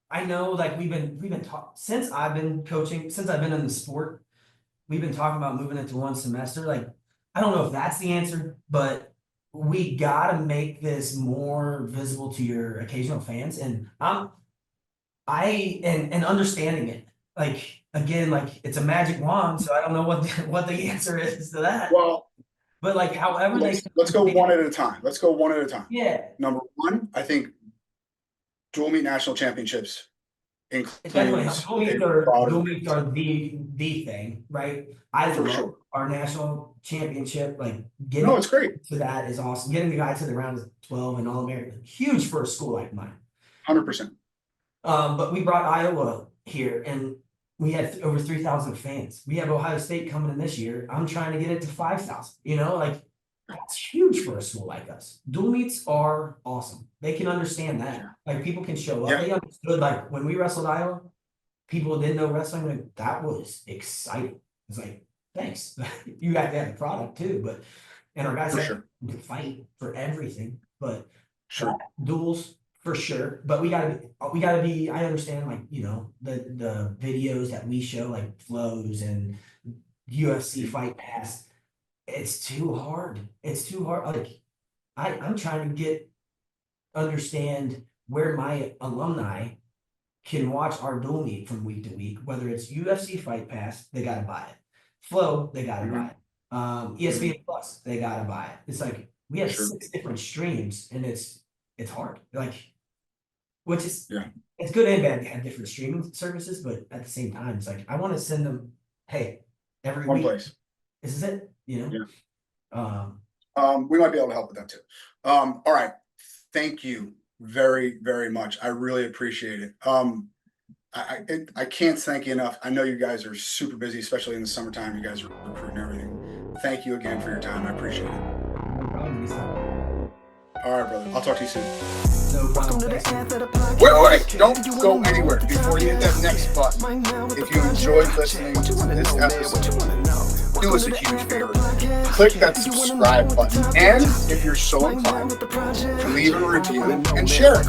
I know like we've been talking since I've been coaching, since I've been in the sport, we've been talking about moving it to one semester. Like, I don't know if that's the answer, but we gotta make this more visible to your occasional fans. And and understanding it. Like again, like it's a magic wand, so I don't know what the answer is to that. Well, but like however let's go one at a time. Let's go one at a time. Yeah. Number one, I think dual meet national championships Definitely, includes dual meets are the thing, right? I For love sure. our national championship. Like No, it's great. to that is awesome. Getting the guy to the round of 12 and All-American, huge for a school like mine. 100%. But we brought Iowa here, and we had over 3,000 fans. We have Ohio State coming in this year. I'm trying to get it to 5,000. You know, like that's huge for a school like us. Dual meets are awesome. They can understand that. Like people can show up. Yeah. They understood. Like when we wrestled Iowa, people didn't know wrestling. Like that was exciting. It's like thanks. You got to have the product too, but and our guys have to fight for everything. But duels for sure. But we gotta be. I understand like you know the videos that we show like flows and UFC Fight Pass. It's too hard. It's too hard. Like I'm trying to understand where my alumni can watch our dual meet from week to week, whether it's UFC Fight Pass, they gotta buy it. Flow, they gotta buy it. ESPN Plus, they gotta buy it. It's like we have 6 different streams and it's hard. Like which is it's good and bad to have different streaming services, but at the same time, it's like I want to send them, hey, every One week. place. This is it, you know? Yeah. We might be able to help with that too. All right. Thank you very, very much. I really appreciate it. I can't thank you enough. I know you guys are super busy, especially in the summertime. You guys are recruiting everything. Thank you again for your time. I appreciate it. No problem. All right, brother. I'll talk to you soon. No problem. Wait. Don't go anywhere before you hit that next button. If you enjoyed listening to this episode, do us a huge favor. Click that subscribe button. And if you're so inclined, leave a review and share it.